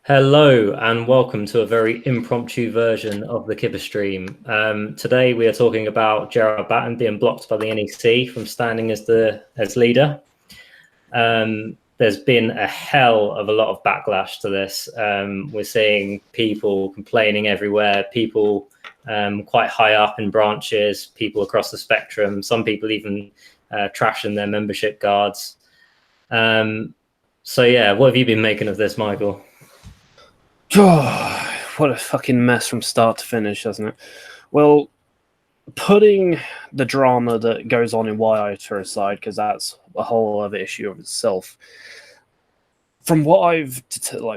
Hello and welcome to a very impromptu version of the Kipper stream. Today we are talking about Gerard Batten being blocked by the NEC from standing as leader. There's been a hell of a lot of backlash to this. We're seeing people complaining everywhere, people quite high up in branches, people across the spectrum, some people even trashing their membership guards. So yeah, what have you been making of this, Michael? Oh, what a fucking mess from start to finish, doesn't it? Well, putting the drama that goes on in YITA aside, because that's a whole other issue of itself. From what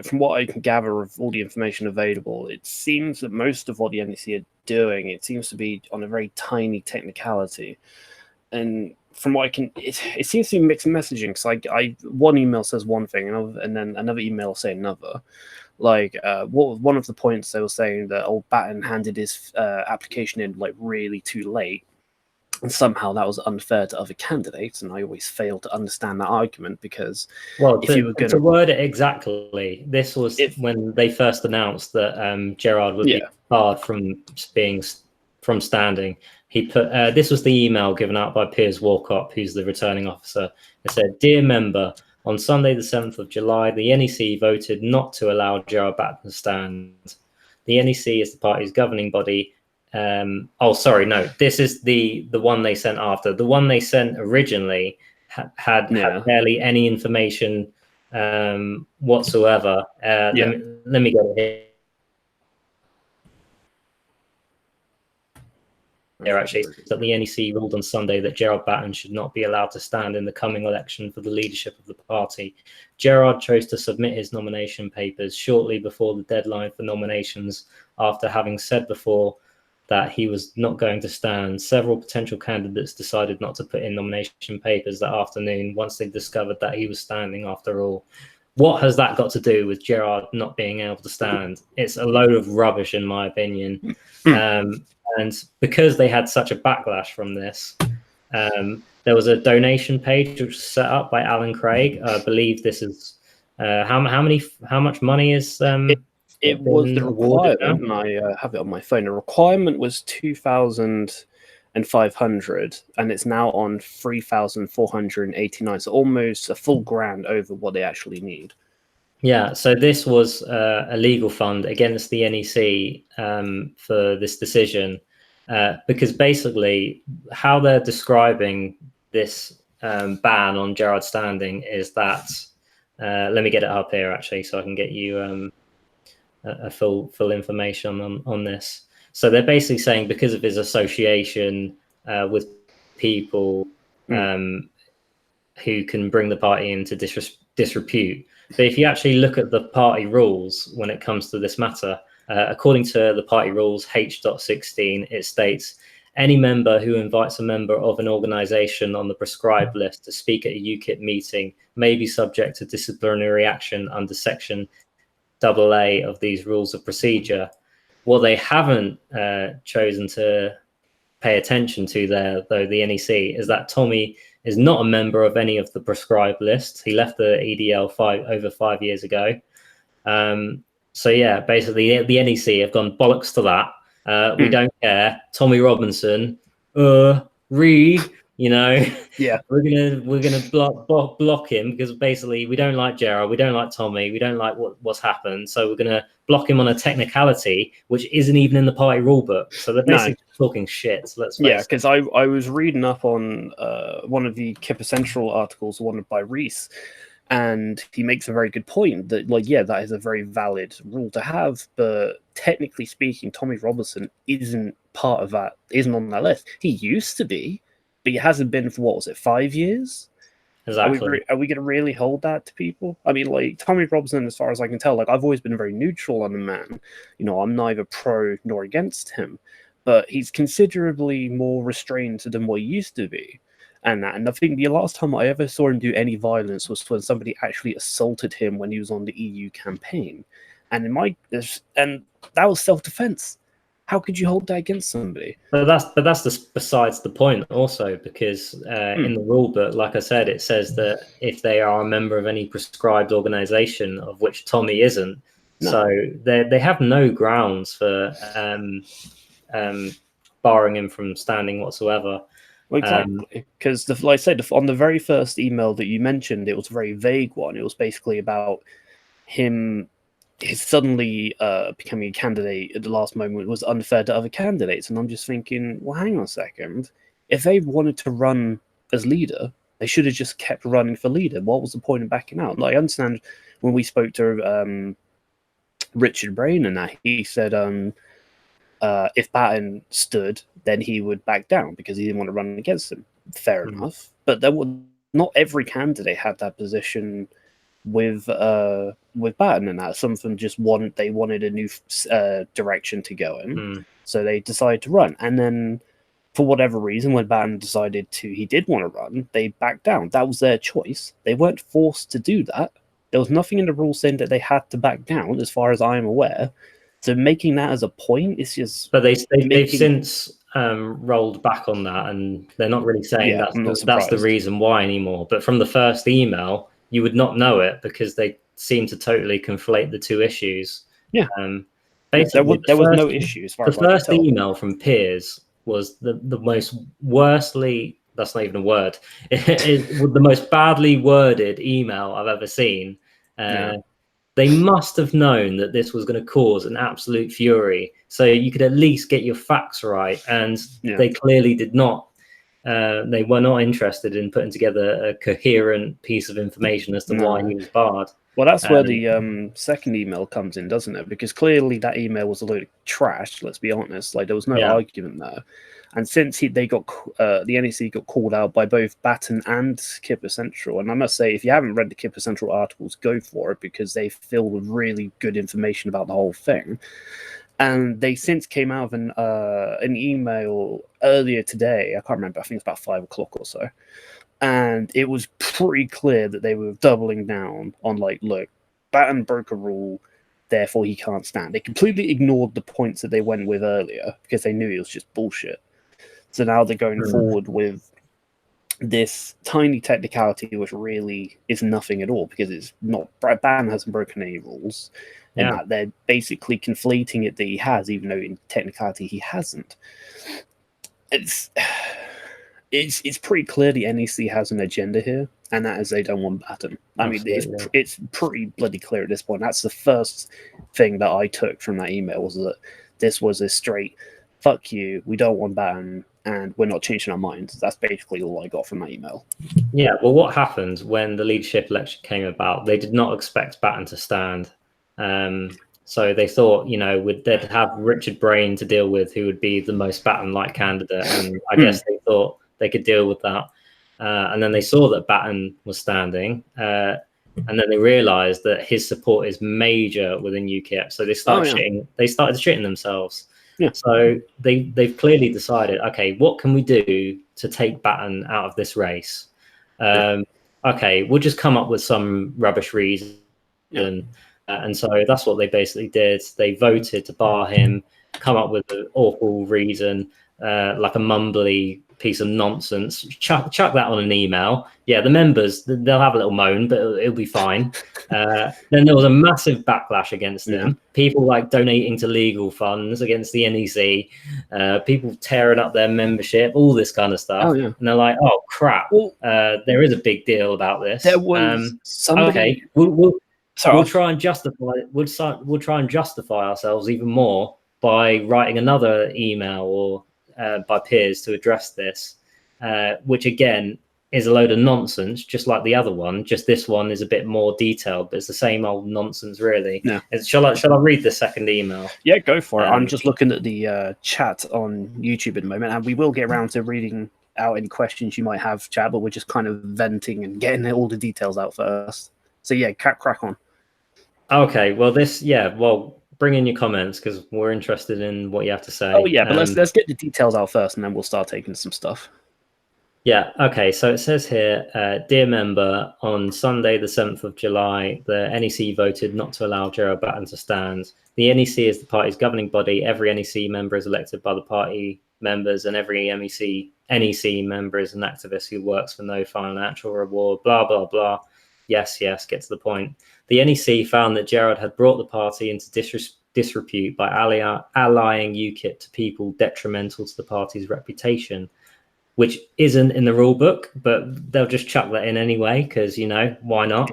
from what I can gather of all the information available, it seems that most of what the NEC are doing, it seems to be on a very tiny technicality, and from what I can, it seems to be mixed messaging. Because one email says one thing, and then another email will say another. One of the points they were saying that old Batten handed his application in really too late, and somehow that was unfair to other candidates. And I always fail to understand that argument because to word it exactly, this was when they first announced that Gerard would be barred from standing. He put this was the email given out by Piers Walcott, who's the returning officer. It said, "Dear member, on Sunday, the 7th of July, the NEC voted not to allow Gerard Batten to stand. The NEC is the party's governing body." This is the one they sent after. The one they sent originally had barely any information whatsoever. Let me get it here. There actually that the NEC ruled on Sunday that Gerard Batten should not be allowed to stand in the coming election for the leadership of the party. Gerard chose to submit his nomination papers shortly before the deadline for nominations after having said before that he was not going to stand. Several potential candidates decided not to put in nomination papers that afternoon once they discovered that he was standing after all. What has that got to do with Gerard not being able to stand? It's a load of rubbish, in my opinion. And because they had such a backlash from this, there was a donation page which was set up by Alan Craig. I believe this is how much money is it was the requirement, and I have it on my phone. The requirement was 2,500, and it's now on 3,489. So almost a full grand over what they actually need. Yeah, so this was a legal fund against the NEC for this decision, because basically how they're describing this ban on Gerard standing is that, let me get it up here actually so I can get you a full information on this. So they're basically saying because of his association with people who can bring the party into disrepute. But if you actually look at the party rules when it comes to this matter, according to the party rules H.16, it states, any member who invites a member of an organisation on the prescribed list to speak at a UKIP meeting may be subject to disciplinary action under section AA of these rules of procedure. What they haven't chosen to pay attention to there, though, the NEC, is that Tommy is not a member of any of the prescribed lists. He left the EDL over 5 years ago. So yeah, basically the NEC have gone bollocks to that. We don't care. Tommy Robinson, Reed, we're gonna block him because basically we don't like Gerard, we don't like Tommy, we don't like what's happened, so we're gonna block him on a technicality which isn't even in the party rule book. So they're basically talking shit. So because I was reading up on one of the Kipper Central articles, one by Reese, and he makes a very good point that that is a very valid rule to have, but technically speaking, Tommy Robinson isn't part of that, isn't on that list. He used to be, but he hasn't been for, what was it, 5 years? Exactly. Are we going to really hold that to people? I mean, Tommy Robinson, as far as I can tell, I've always been very neutral on the man. I'm neither pro nor against him, but he's considerably more restrained than what he used to be. And I think the last time I ever saw him do any violence was when somebody actually assaulted him when he was on the EU campaign. And that was self-defense. How could you hold that against somebody? But that's besides the point also, because in the rule book, like I said, it says that if they are a member of any prescribed organisation, of which Tommy isn't, No. So they have no grounds for barring him from standing whatsoever. Well, exactly, because like I said, on the very first email that you mentioned, it was a very vague one. It was basically about him suddenly becoming a candidate at the last moment was unfair to other candidates, and I'm just thinking, well, hang on a second. If they wanted to run as leader, they should have just kept running for leader. What was the point of backing out? Like, I understand when we spoke to Richard Brain and that, he said if Batten stood, then he would back down because he didn't want to run against him. Fair enough, but not every candidate had that position with Batten and that. Some of them just wanted a new direction to go in, so they decided to run. And then, for whatever reason, when Batten decided he did want to run, they backed down. That was their choice. They weren't forced to do that. There was nothing in the rules saying that they had to back down, as far as I am aware. So making that as a point is just. But they've since rolled back on that, and they're not really saying that's the reason why anymore. But from the first email, you would not know it because they seem to totally conflate the two issues. Yeah. Basically, there was no issue as far as I could tell. The first email from Piers was the most worstly. That's not even a word. It was the most badly worded email I've ever seen. They must have known that this was going to cause an absolute fury, so you could at least get your facts right. And they clearly did not. They were not interested in putting together a coherent piece of information as to why he was barred. Well, that's where the second email comes in, doesn't it? Because clearly that email was a load of trash. Let's be honest. Like, there was no argument there. And since the NEC got called out by both Batten and Kipper Central, and I must say, if you haven't read the Kipper Central articles, go for it, because they fill with really good information about the whole thing. And they since came out of an email earlier today. I can't remember. I think it's about 5 o'clock or so. And it was pretty clear that they were doubling down on, like, look, Batten broke a rule, therefore he can't stand. They completely ignored the points that they went with earlier because they knew it was just bullshit. So now they're going forward with this tiny technicality, which really is nothing at all, because it's not. Batten hasn't broken any rules, and that they're basically conflating it that he has, even though in technicality he hasn't. It's pretty clear the NEC has an agenda here, and that is they don't want Batten. I mean, it's pretty bloody clear at this point. That's the first thing that I took from that email, was that this was a straight, fuck you, we don't want Batten, and we're not changing our minds. That's basically all I got from that email. Yeah, well, what happened when the leadership election came about, they did not expect Batten to stand. So they thought, they'd have Richard Brain to deal with, who would be the most Batten-like candidate. And I guess they thought they could deal with that. And then they saw that Batten was standing. And then they realized that his support is major within UKIP. So they started shitting themselves. Yeah. So they've clearly decided, okay, what can we do to take Batten out of this race? Okay, we'll just come up with some rubbish reason. And so that's what they basically did. They voted to bar him, come up with an awful reason, like a mumbly piece of nonsense. Chuck that on an email. Yeah, the members, they'll have a little moan, but it'll be fine. Then there was a massive backlash against them. People like donating to legal funds against the NEC, people tearing up their membership, all this kind of stuff. And they're like, oh crap, there is a big deal about this. There was somebody. Okay, we'll try and justify it. We'll try and justify ourselves even more by writing another email or by Piers to address this, which again is a load of nonsense, just like the other one. Just this one is a bit more detailed, but it's the same old nonsense, really. Yeah. Shall I read the second email? Yeah, go for it. I'm just looking at the chat on YouTube at the moment, and we will get around to reading out any questions you might have, chat, but we're just kind of venting and getting all the details out first. So yeah, crack on. Okay, well bring in your comments, because we're interested in what you have to say. Oh yeah, but let's get the details out first, and then we'll start taking some stuff. Yeah, okay, so it says here, dear member, on Sunday the 7th of July, the NEC voted not to allow Gerard Batten to stand. The NEC is the party's governing body. Every NEC member is elected by the party members, and every NEC member is an activist who works for no financial reward, blah, blah, blah. Yes, get to the point. The NEC found that Gerard had brought the party into disrepute by allying UKIP to people detrimental to the party's reputation, which isn't in the rule book, but they'll just chuck that in anyway because, why not?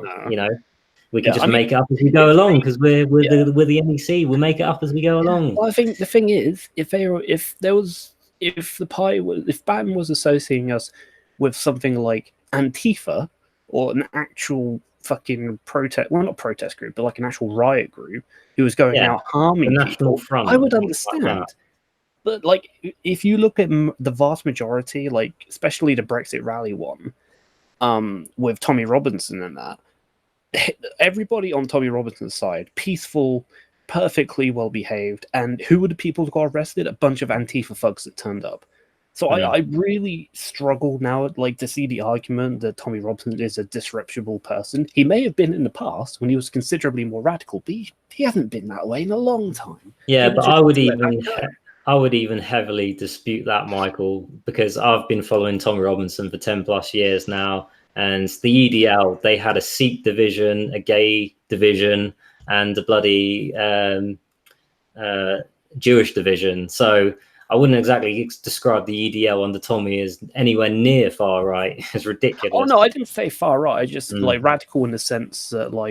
We can just make it up as we go along because we're the NEC. We'll make it up as we go along. Well, I think the thing is, if BAM was associating us with something like Antifa or an actual fucking not protest group, but like an actual riot group who was going out harming people, Front, I would understand. Like but like, if you look at the vast majority, like especially the Brexit rally one, with Tommy Robinson and that, everybody on Tommy Robinson's side, peaceful, perfectly well behaved, and who were the people who got arrested? A bunch of Antifa thugs that turned up. So I really struggle now, like, to see the argument that Tommy Robinson is a disreputable person. He may have been in the past when he was considerably more radical, but he hasn't been that way in a long time. Yeah, but I would even heavily dispute that, Michael, because I've been following Tommy Robinson for 10 plus years now, and the EDL, they had a Sikh division, a gay division, and a bloody Jewish division. So I wouldn't exactly describe the EDL under Tommy as anywhere near far right. It's ridiculous. Oh no, I didn't say far right. I just like radical in the sense that not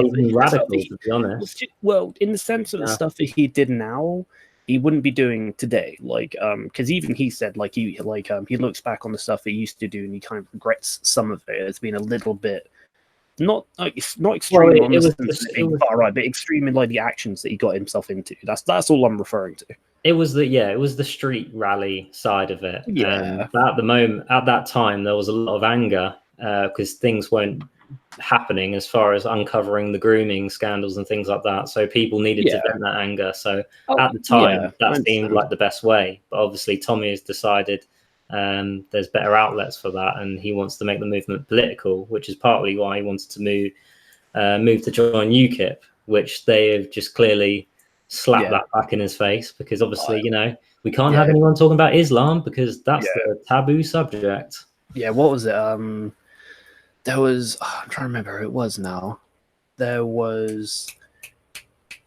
even radical, to be honest. Well, in the sense of the stuff that he did now, he wouldn't be doing today. Like, because even he said he looks back on the stuff he used to do and he kind of regrets some of it as being a little bit not extreme. Well, it was far right, but extreme in like the actions that he got himself into. That's all I'm referring to. It was the street rally side of it. Yeah. But at that time, there was a lot of anger because things weren't happening as far as uncovering the grooming scandals and things like that. So people needed to vent that anger. So at the time, that seemed like the best way. But obviously, Tommy has decided there's better outlets for that, and he wants to make the movement political, which is partly why he wanted to move to join UKIP, which they have just clearly slap that back in his face, because obviously we can't have anyone talking about Islam because that's the taboo subject. What was it? There was I'm trying to remember who it was now. There was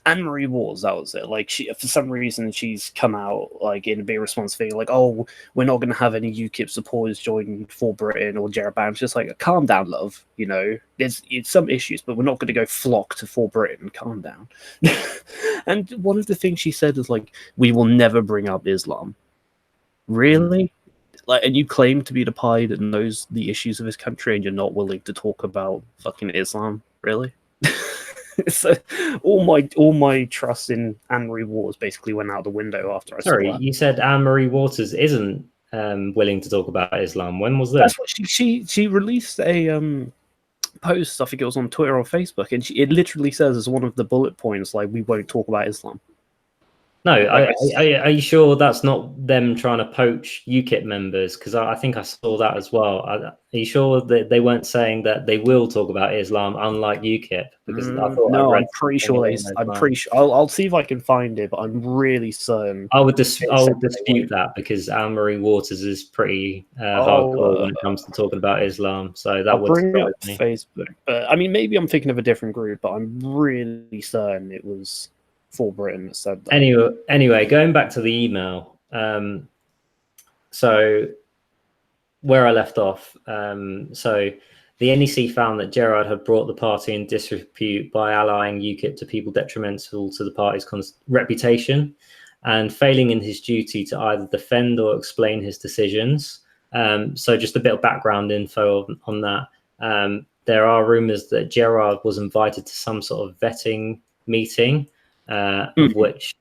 Anne-Marie Wars, that was it. Like, she, for some reason, she's come out like in a big response thing, like, "Oh, we're not going to have any UKIP supporters join For Britain or Gerard." It's just like, calm down, love. There's some issues, but we're not going to go flock to For Britain. Calm down. And one of the things she said is like, "We will never bring up Islam." Really? Like, and you claim to be the party that knows the issues of this country, and you're not willing to talk about fucking Islam? Really? So all my trust in Anne-Marie Waters basically went out the window after I saw that. You said Anne-Marie Waters isn't willing to talk about Islam. When was this? That's what she released a post. I think it was on Twitter or Facebook, and it literally says as one of the bullet points, like, "We won't talk about Islam." No, are you sure that's not them trying to poach UKIP members? Because I think I saw that as well. Are you sure that they weren't saying that they will talk about Islam, unlike UKIP? Because I'm pretty sure I'll see if I can find it, but I'm really certain. I would dispute that, because Anne-Marie Waters is pretty hardcore when it comes to talking about Islam. So that would bring up Facebook. But I mean, maybe I'm thinking of a different group, but I'm really certain it was For Britain that said that. Anyway, going back to the email, so where I left off, so the NEC found that Gerard had brought the party in disrepute by allying UKIP to people detrimental to the party's reputation, and failing in his duty to either defend or explain his decisions. So just a bit of background info on that. There are rumours that Gerard was invited to some sort of vetting meeting, of which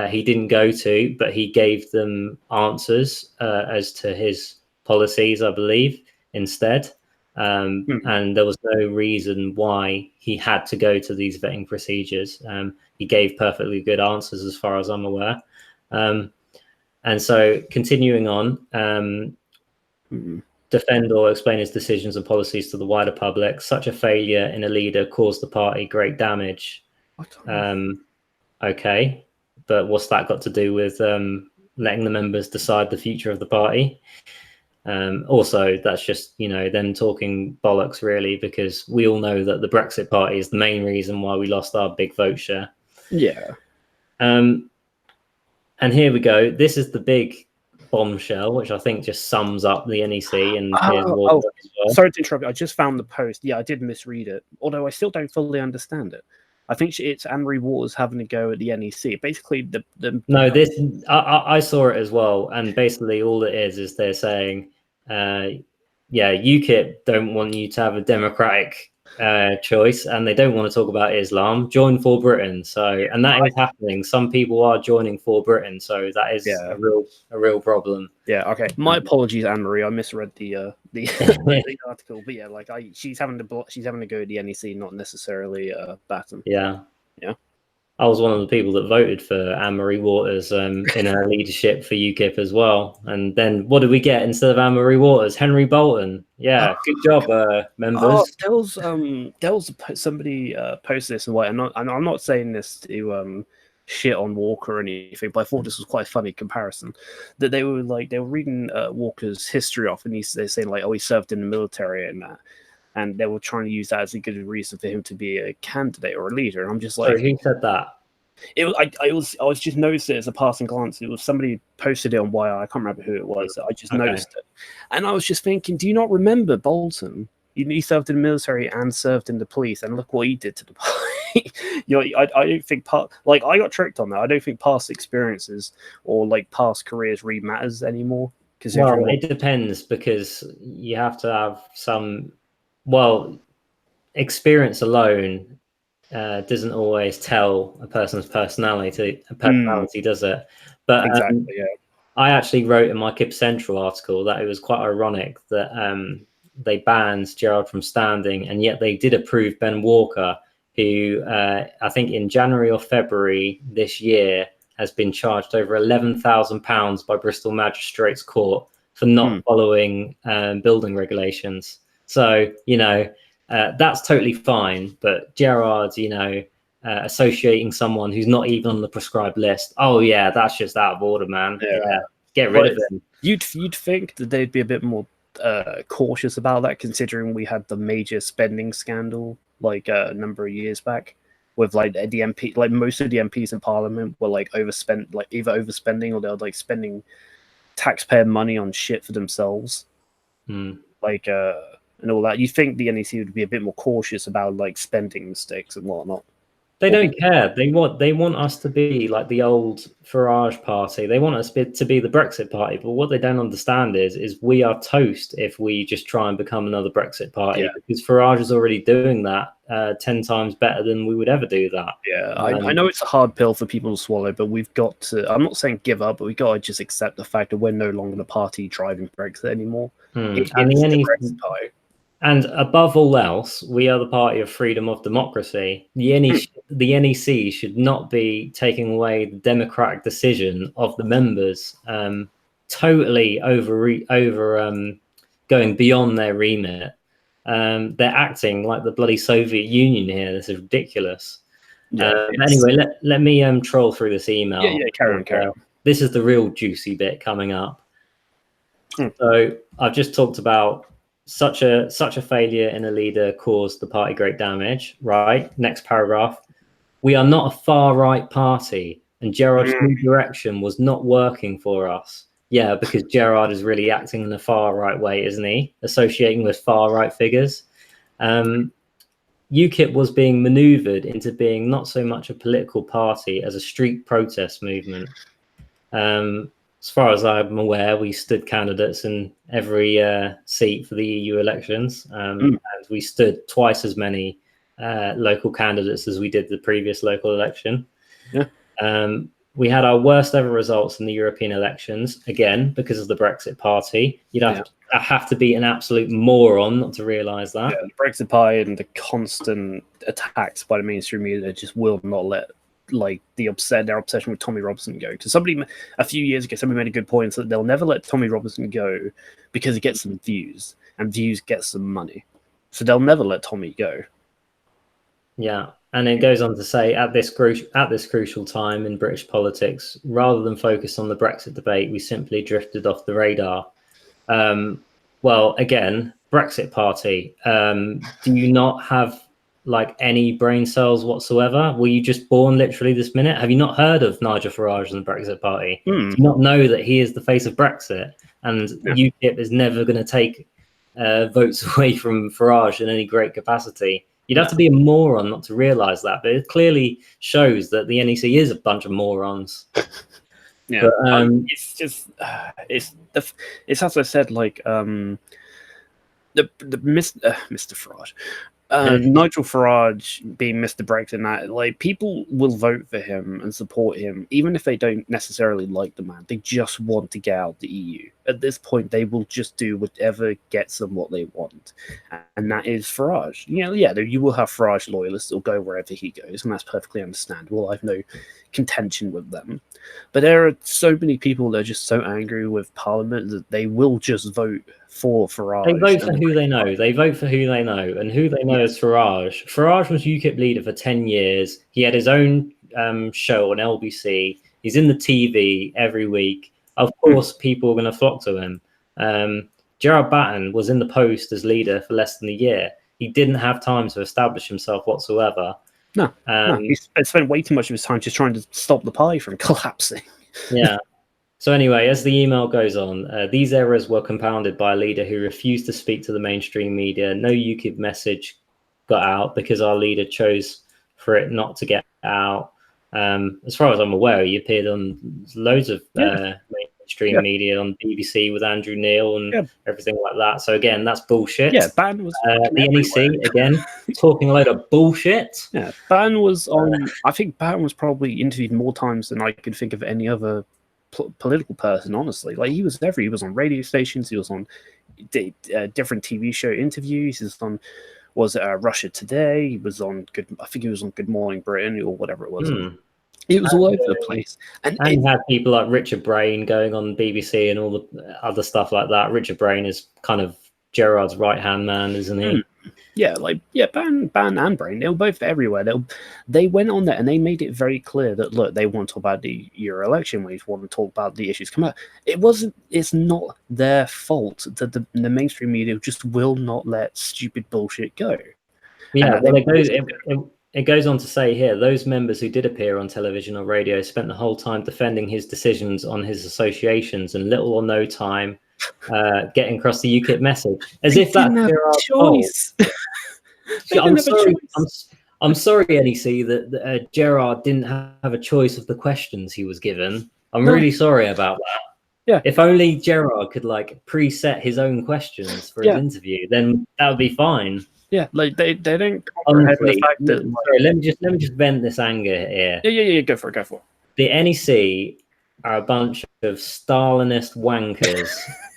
he didn't go to, but he gave them answers as to his policies, I believe, instead. And there was no reason why he had to go to these vetting procedures. He gave perfectly good answers as far as I'm aware. And so continuing on, defend or explain his decisions and policies to the wider public. Such a failure in a leader caused the party great damage. Okay, but what's that got to do with letting the members decide the future of the party? Also, that's just, them talking bollocks, really, because we all know that the Brexit Party is the main reason why we lost our big vote share. Yeah. And here we go. This is the big bombshell, which I think just sums up the NEC and Piers Morgan as well. Sorry to interrupt you. I just found the post. Yeah, I did misread it, although I still don't fully understand it. I think it's Anne-Marie Waters having a go at the NEC. Basically, I saw it as well, and basically all it is they're saying, UKIP don't want you to have a democratic choice, and they don't want to talk about Islam. Join For Britain. And that is happening. Some people are joining For Britain, so that is a real problem. Yeah. Okay. My apologies, Anne-Marie. I misread the article, but yeah, she's having to go at the NEC, not necessarily Batten. Yeah. I was one of the people that voted for Anne-Marie Waters in her leadership for UKIP as well. And then what did we get instead of Anne-Marie Waters? Henry Bolton. Yeah, good job, members. There was somebody posted this and what, and I'm not saying this to shit on Walker or anything, but I thought this was quite a funny comparison. That they were reading Walker's history off, and they're saying he served in the military and that. And they were trying to use that as a good reason for him to be a candidate or a leader. And I'm just like, who said that? I was just noticed it as a passing glance. It was somebody posted it on YI. I can't remember who it was. I just noticed it, and I was just thinking, do you not remember Bolton? He served in the military and served in the police, and look what he did to the party. I don't think I got tricked on that. I don't think past experiences or past careers really matters anymore. Well, it depends, because you have to have some. Well, experience alone doesn't always tell a person's personality, does it? But exactly, I actually wrote in my Kipper Central article that it was quite ironic that they banned Gerard from standing, and yet they did approve Ben Walker, who I think in January or February this year has been charged over £11,000 by Bristol Magistrates Court for not following building regulations. So, that's totally fine. But Gerard, associating someone who's not even on the prescribed list, oh, yeah, that's just out of order, man. Yeah. Get rid of him. You'd think that they'd be a bit more cautious about that, considering we had the major spending scandal a number of years back with the MP, most of the MPs in Parliament were either overspending or they're spending taxpayer money on shit for themselves. And all that. You think the NEC would be a bit more cautious about spending mistakes and whatnot? They don't care. They want us to be like the old Farage party. They want us to be the Brexit party. But what they don't understand is we are toast if we just try and become another Brexit party, because Farage is already doing that 10 times better than we would ever do that. Yeah, I know it's a hard pill for people to swallow, but we've got to, I'm not saying give up, but we've got to just accept the fact that we're no longer the party driving Brexit anymore. And the Brexit party. And above all else, we are the party of freedom of democracy. The NEC should not be taking away the democratic decision of the members, totally going beyond their remit. They're acting like the bloody Soviet Union here. This is ridiculous. Anyway, let me troll through this email. Yeah, carry on. This is the real juicy bit coming up. So I've just talked about such a failure in a leader caused the party great damage, right? Next paragraph. We are not a far right party, and Gerard's new direction was not working for us. Yeah, because Gerard is really acting in a far right way, isn't he? Associating with far right figures. UKIP was being maneuvered into being not so much a political party as a street protest movement. As far as I'm aware, we stood candidates in every seat for the EU elections, and we stood twice as many local candidates as we did the previous local election. We had our worst ever results in the European elections, again, because of the Brexit Party. You'd have to be an absolute moron not to realise that. Yeah, the Brexit Party and the constant attacks by the mainstream media just will not let their obsession with Tommy Robinson go. Because a few years ago, somebody made a good point that they'll never let Tommy Robinson go because it gets some views, and views get some money. So they'll never let Tommy go. Yeah, and it goes on to say, at this crucial time in British politics, rather than focus on the Brexit debate, we simply drifted off the radar. Well, again, Brexit Party. Do you not have like any brain cells whatsoever? Were you just born literally this minute? Have you not heard of Nigel Farage and the Brexit Party? Do you not know that he is the face of Brexit, and UKIP is never going to take votes away from Farage in any great capacity? You'd have to be a moron not to realise that, but it clearly shows that the NEC is a bunch of morons. Yeah, but, it's just it's as I said, like the Mr. Farage. Nigel Farage being Mr. Brexit, that like people will vote for him and support him, even if they don't necessarily like the man. They just want to get out of the EU. At this point, they will just do whatever gets them what they want, and that is Farage. You will have Farage loyalists who'll go wherever he goes, and that's perfectly understandable. I have no contention with them, but there are so many people that are just so angry with Parliament that they will just vote for Farage. They vote for who they know. They vote for who they know, and who they know is Farage. Farage was UKIP leader for 10 years. He had his own show on LBC. He's in the TV every week. Of course, people are going to flock to him. Gerard Batten was in the post as leader for less than a year. He didn't have time to establish himself whatsoever. No, he spent way too much of his time just trying to stop the party from collapsing. Yeah. So anyway, as the email goes on, these errors were compounded by a leader who refused to speak to the mainstream media. No UKIP message got out because our leader chose for it not to get out. As far as I'm aware, he appeared on loads of mainstream media, on BBC with Andrew Neil and everything like that. So again, that's bullshit. Yeah, Ban was the NEC again talking a load of bullshit. Yeah, Ban was on. I think Ban was probably interviewed more times than I could think of any other political person. Honestly, like he was everywhere. He was on radio stations. He was on different TV show interviews. He was on. Was it Russia Today? He was on I think he was on Good Morning Britain or whatever it was. It was all over the place. And you had people like Richard Brain going on BBC and all the other stuff like that. Richard Brain is kind of Gerard's right-hand man, isn't he? Ban and Brain, they were both everywhere. They went on there and they made it very clear that, look, they want to talk about the Euro election. We want to talk about the issues come out. It's not their fault that the mainstream media just will not let stupid bullshit go. Yeah, it goes on to say here, those members who did appear on television or radio spent the whole time defending his decisions on his associations and little or no time getting across the UKIP message. As if that's Gerard's choice. I'm sorry, NEC, that Gerard didn't have a choice of the questions he was given. I'm really sorry about that. Yeah. If only Gerard could like preset his own questions for his interview, then that would be fine. Yeah, like they don't comprehend the fact that. Sorry, let me just vent this anger here. Yeah. Go for it. The NEC are a bunch of Stalinist wankers.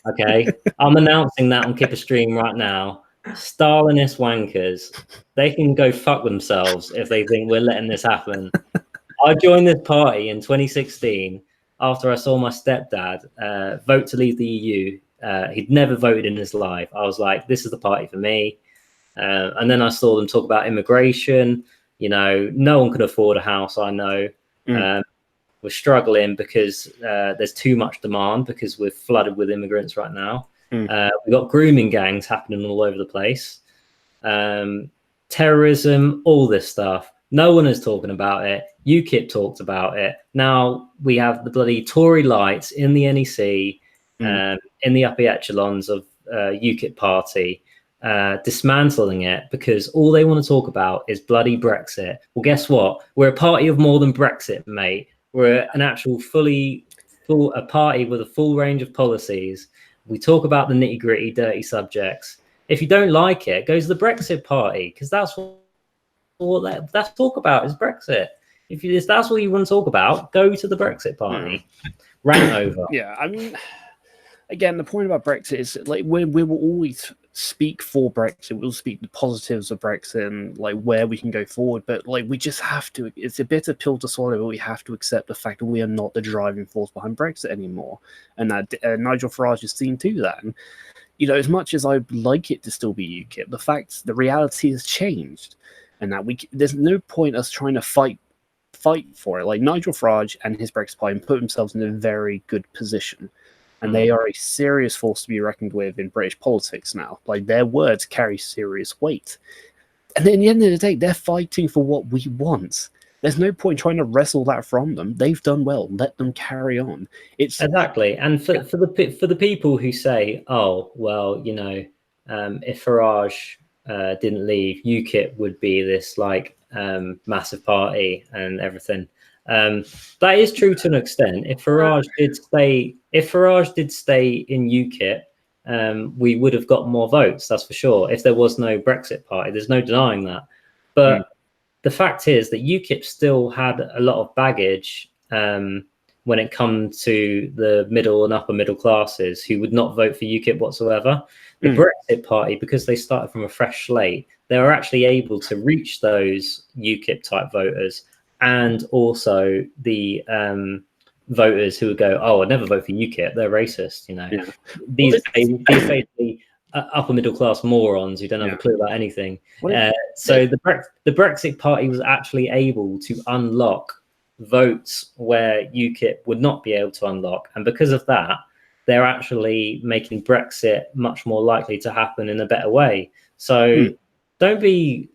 Okay, I'm announcing that on Kipper Stream right now. Stalinist wankers. They can go fuck themselves if they think we're letting this happen. I joined this party in 2016 after I saw my stepdad vote to leave the EU. He'd never voted in his life. I was like, this is the party for me. And then I saw them talk about immigration. No one can afford a house, I know. We're struggling because there's too much demand because we're flooded with immigrants right now. We've got grooming gangs happening all over the place. Terrorism, all this stuff. No one is talking about it. UKIP talked about it. Now we have the bloody Tory lights in the NEC, in the upper echelons of UKIP party, dismantling it because all they want to talk about is bloody Brexit. Well, guess what? We're a party of more than Brexit, mate. We're an actual a party with a full range of policies. We talk about the nitty-gritty, dirty subjects. If you don't like it, go to the Brexit party because that's what that's talk about is Brexit. If that's what you want to talk about, go to the Brexit party. Rant over. Yeah, I mean, again, the point about Brexit is like we will always speak for Brexit. We'll speak the positives of Brexit and like where we can go forward. But like we just have to. It's a bitter pill to swallow, but we have to accept the fact that we are not the driving force behind Brexit anymore, and that Nigel Farage is seen to that. And as much as I'd like it to still be UKIP, the reality has changed, and that there's no point us trying to fight for it. Like Nigel Farage and his Brexit party put themselves in a very good position. and they are a serious force to be reckoned with in British politics now. Like, their words carry serious weight. And then at the end of the day, they're fighting for what we want. There's no point trying to wrestle that from them. They've done well. Let them carry on. It's exactly. And for the people who say, oh, well, you know, if Farage didn't leave, UKIP would be this like massive party and everything. That is true to an extent. If Farage did stay in UKIP, we would have got more votes. That's for sure. If there was no Brexit party, there's no denying that. But the fact is that UKIP still had a lot of baggage when it comes to the middle and upper middle classes who would not vote for UKIP whatsoever. The Brexit party, because they started from a fresh slate, they were actually able to reach those UKIP type voters and also the voters who would go, oh, I'd never vote for UKIP, they're racist, you know. Yeah. These basically upper middle class morons who don't have a clue about anything. So the Brexit party was actually able to unlock votes where UKIP would not be able to unlock, and because of that, they're actually making Brexit much more likely to happen in a better way. So don't be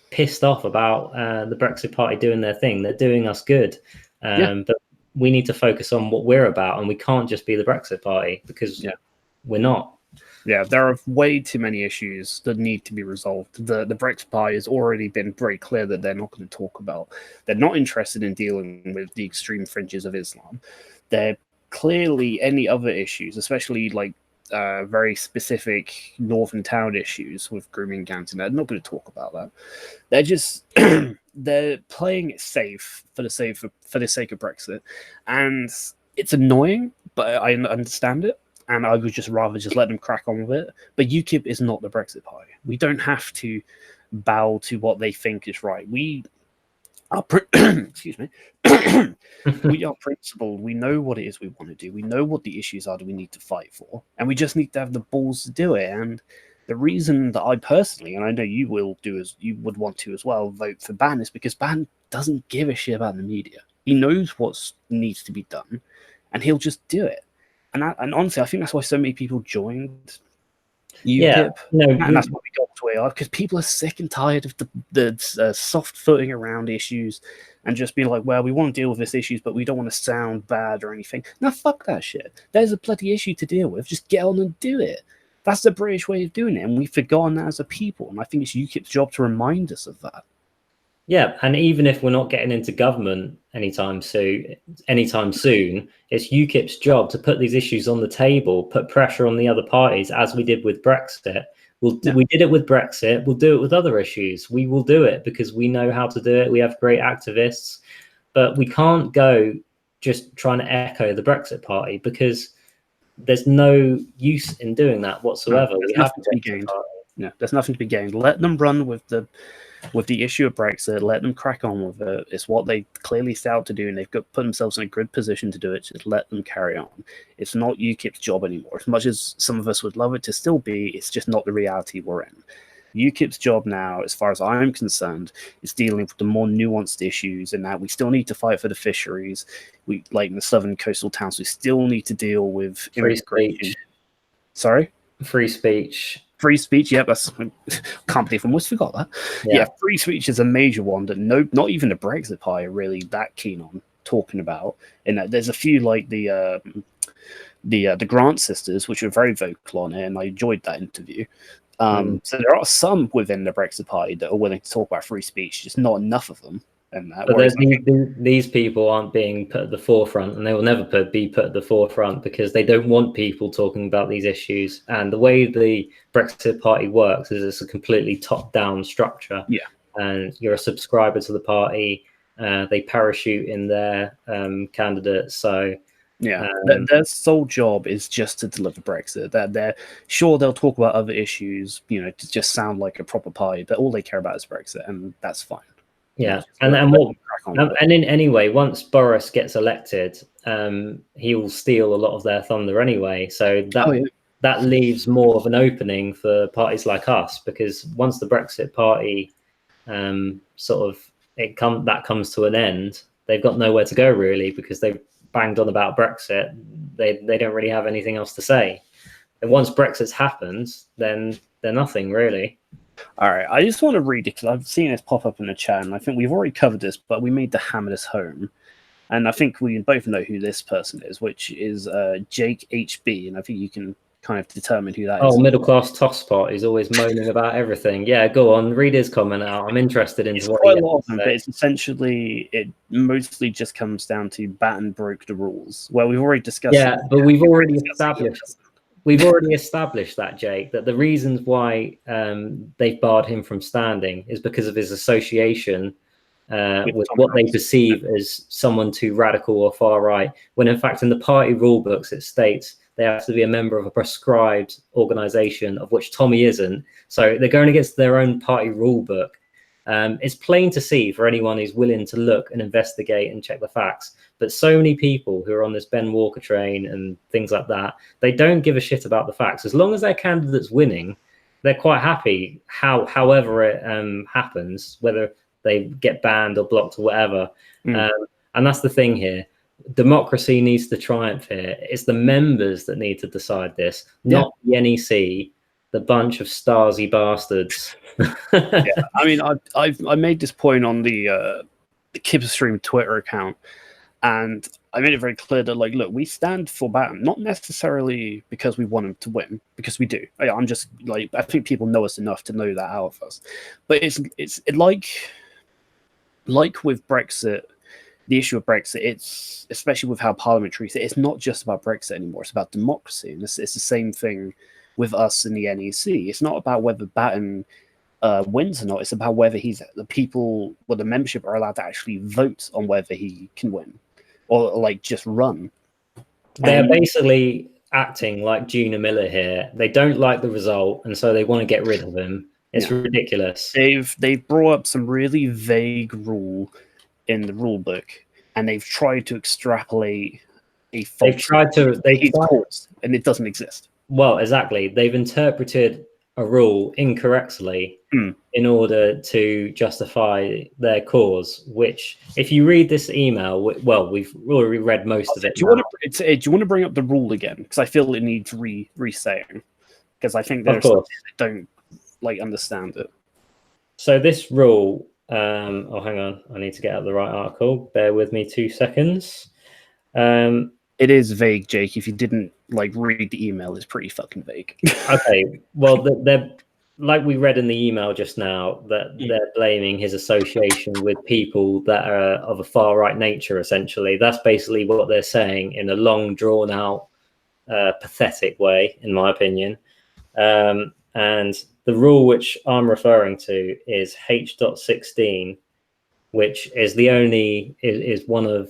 pissed off about the Brexit party doing their thing. They're doing us good, but we need to focus on what we're about, and we can't just be the Brexit party because we're not. Yeah, there are way too many issues that need to be resolved. The Brexit party has already been very clear that they're not going to talk about. They're not interested in dealing with the extreme fringes of Islam. They're clearly any other issues, especially like very specific northern town issues with grooming gangs, and they're not going to talk about that. They're just they're playing it safe for the sake of Brexit, and it's annoying, but I understand it. And I would just rather just let them crack on with it. But UKIP is not the Brexit party. We don't have to bow to what they think is right. We are, excuse me, we are principled. We know what it is we want to do. We know what the issues are that we need to fight for. And we just need to have the balls to do it. And the reason that I personally, and I know you will do as you would want to as well, vote for Ban is because Ban doesn't give a shit about the media. He knows what needs to be done, and he'll just do it. And honestly, I think that's why so many people joined UKIP. And that's why we got to where we are, because people are sick and tired of the soft footing around issues and just being like, well, we want to deal with this issues, but we don't want to sound bad or anything. No, fuck that shit. There's a bloody issue to deal with. Just get on and do it. That's the British way of doing it, and we've forgotten that as a people. And I think it's UKIP's job to remind us of that. Yeah, and even if we're not getting into government anytime soon, it's UKIP's job to put these issues on the table, put pressure on the other parties, as we did with Brexit. We did it with Brexit. We'll do it with other issues. We will do it because we know how to do it. We have great activists, but we can't go just trying to echo the Brexit party because there's no use in doing that whatsoever. There's nothing to be gained. Yeah, there's nothing to be gained. Let them run with the issue of Brexit. Let them crack on with it. It's what they clearly set out to do, and they've put themselves in a good position to do it. Just let them carry on. It's not UKIP's job anymore. As much as some of us would love it to still be, it's just not the reality we're in. UKIP's job now, as far as I'm concerned, is dealing with the more nuanced issues, and that we still need to fight for the fisheries. We, like in the southern coastal towns, we still need to deal with immigration. Sorry? Free speech. Free speech, yeah, that's can't believe I almost forgot that. Yeah, free speech is a major one that not even the Brexit party are really that keen on talking about. And there's a few like the Grant sisters, which were very vocal on it, and I enjoyed that interview. So there are some within the Brexit party that are willing to talk about free speech, just not enough of them. And that, but these people aren't being put at the forefront, and they will never be put at the forefront because they don't want people talking about these issues. And the way the Brexit party works is it's a completely top-down structure. Yeah, and you're a subscriber to the party. They parachute in their candidates. So yeah, their sole job is just to deliver Brexit. They're sure they'll talk about other issues, to just sound like a proper party, but all they care about is Brexit, and that's fine. Yeah, and in any way, once Boris gets elected, he will steal a lot of their thunder anyway. So that leaves more of an opening for parties like us, because once the Brexit party that comes to an end, they've got nowhere to go really, because they've banged on about Brexit, they don't really have anything else to say. And once Brexit's happened, then they're nothing really. All right, I just want to read it because I've seen this pop up in the chat, and I think we've already covered this, but we made to hammer this home. And I think we both know who this person is, which is Jake HB, and I think you can kind of determine who that is. Oh, middle class tosspot. He's always moaning about everything. Yeah, go on, read his comment out. I'm interested in what quite a lot of them, but it's essentially, it mostly just comes down to Batten broke the rules. Well, we've already discussed. Yeah, but we've already established that, Jake, that the reasons why they've barred him from standing is because of his association with what they perceive as someone too radical or far right, when in fact in the party rule books it states they have to be a member of a prescribed organization, of which Tommy isn't. So they're going against their own party rule book. It's plain to see for anyone who's willing to look and investigate and check the facts. But so many people who are on this Ben Walker train and things like that, they don't give a shit about the facts. As long as their candidate's winning, they're quite happy however it happens, whether they get banned or blocked or whatever. And that's the thing here. Democracy needs to triumph here. It's the members that need to decide this, not the NEC, the bunch of Stasi bastards. Yeah, I mean, I made this point on the Kipper Stream Twitter account, and I made it very clear that, like, look, we stand for Batten, not necessarily because we want him to win, because we do. I'm just like, I think people know us enough to know that out of us. But it's like with Brexit. The issue of Brexit, it's especially with how Parliament treats it, it's not just about Brexit anymore. It's about democracy. And it's the same thing with us in the NEC. It's not about whether Batten wins or not. It's about whether the membership are allowed to actually vote on whether he can win or like just run. They're basically acting like Gina Miller here. They don't like the result, and so they want to get rid of him. It's ridiculous. They've brought up some really vague rule in the rule book, and they've tried to extrapolate a false course, and it doesn't exist. Well, exactly. They've interpreted a rule incorrectly in order to justify their cause, which, if you read this email, well, we've already read most of it. Do you want to bring up the rule again? Because I feel it needs resaying, because I think there's some that don't like understand it. So this rule, oh, hang on, I need to get out the right article. Bear with me 2 seconds. It is vague, Jake. If you didn't like read the email, it's pretty fucking vague. Okay, well, they're like we read in the email just now, that they're blaming his association with people that are of a far right nature. Essentially, that's basically what they're saying in a long, drawn out, pathetic way, in my opinion. And the rule which I'm referring to is H.16, which is is one of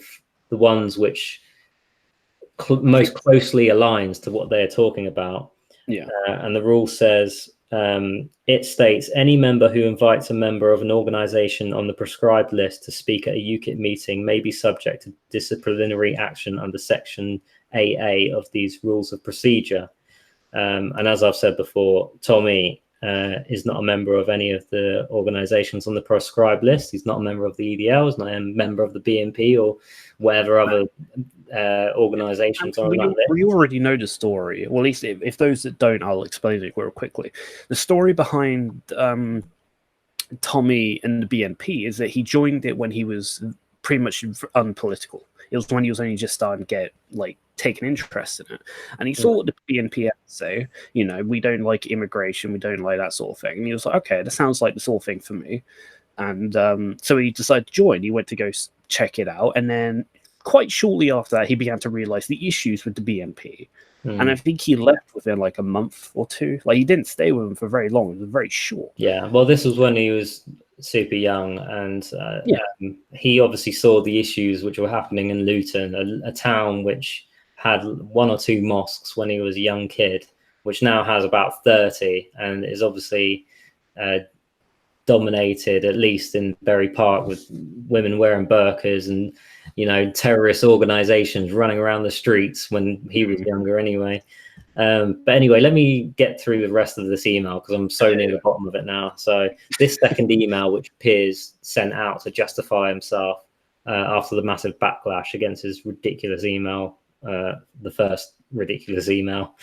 the ones which most closely aligns to what they're talking about. And the rule says, it states, any member who invites a member of an organization on the prescribed list to speak at a UKIP meeting may be subject to disciplinary action under section AA of these rules of procedure. And as I've said before, Tommy is not a member of any of the organizations on the proscribed list. He's not a member of the EDL. He's not a member of the BNP or whatever other organizations are on that list. We already know the story. Well, at least if those that don't, I'll explain it real quickly. The story behind Tommy and the BNP is that he joined it when he was pretty much unpolitical. It was when he was only just starting to get take an interest in it, and he saw what the BNP had to say. We don't like immigration, we don't like that sort of thing, and he was like, okay, that sounds like the sort of thing for me. And so he decided to join. He went to go check it out, and then quite shortly after that, he began to realize the issues with the BNP. And I think he left within a month or two. He didn't stay with him for very long. It was very short. Yeah, well, this was when he was super young, and he obviously saw the issues which were happening in Luton, a town which had 1 or 2 mosques when he was a young kid, which now has about 30, and is obviously dominated, at least in Bury Park, with women wearing burqas and terrorist organizations running around the streets when he was younger anyway. But anyway, let me get through the rest of this email because I'm so near the bottom of it now. So this second email, which Piers sent out to justify himself, after the massive backlash against his ridiculous email, the first ridiculous email.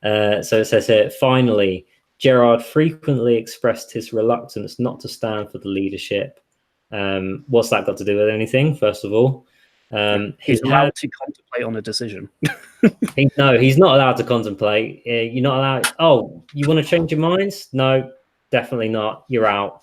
So it says here, finally, Gerard frequently expressed his reluctance not to stand for the leadership. What's that got to do with anything, first of all? He's allowed to contemplate on a decision. No, he's not allowed to contemplate. You're not allowed. Oh, you want to change your minds? No, definitely not. You're out.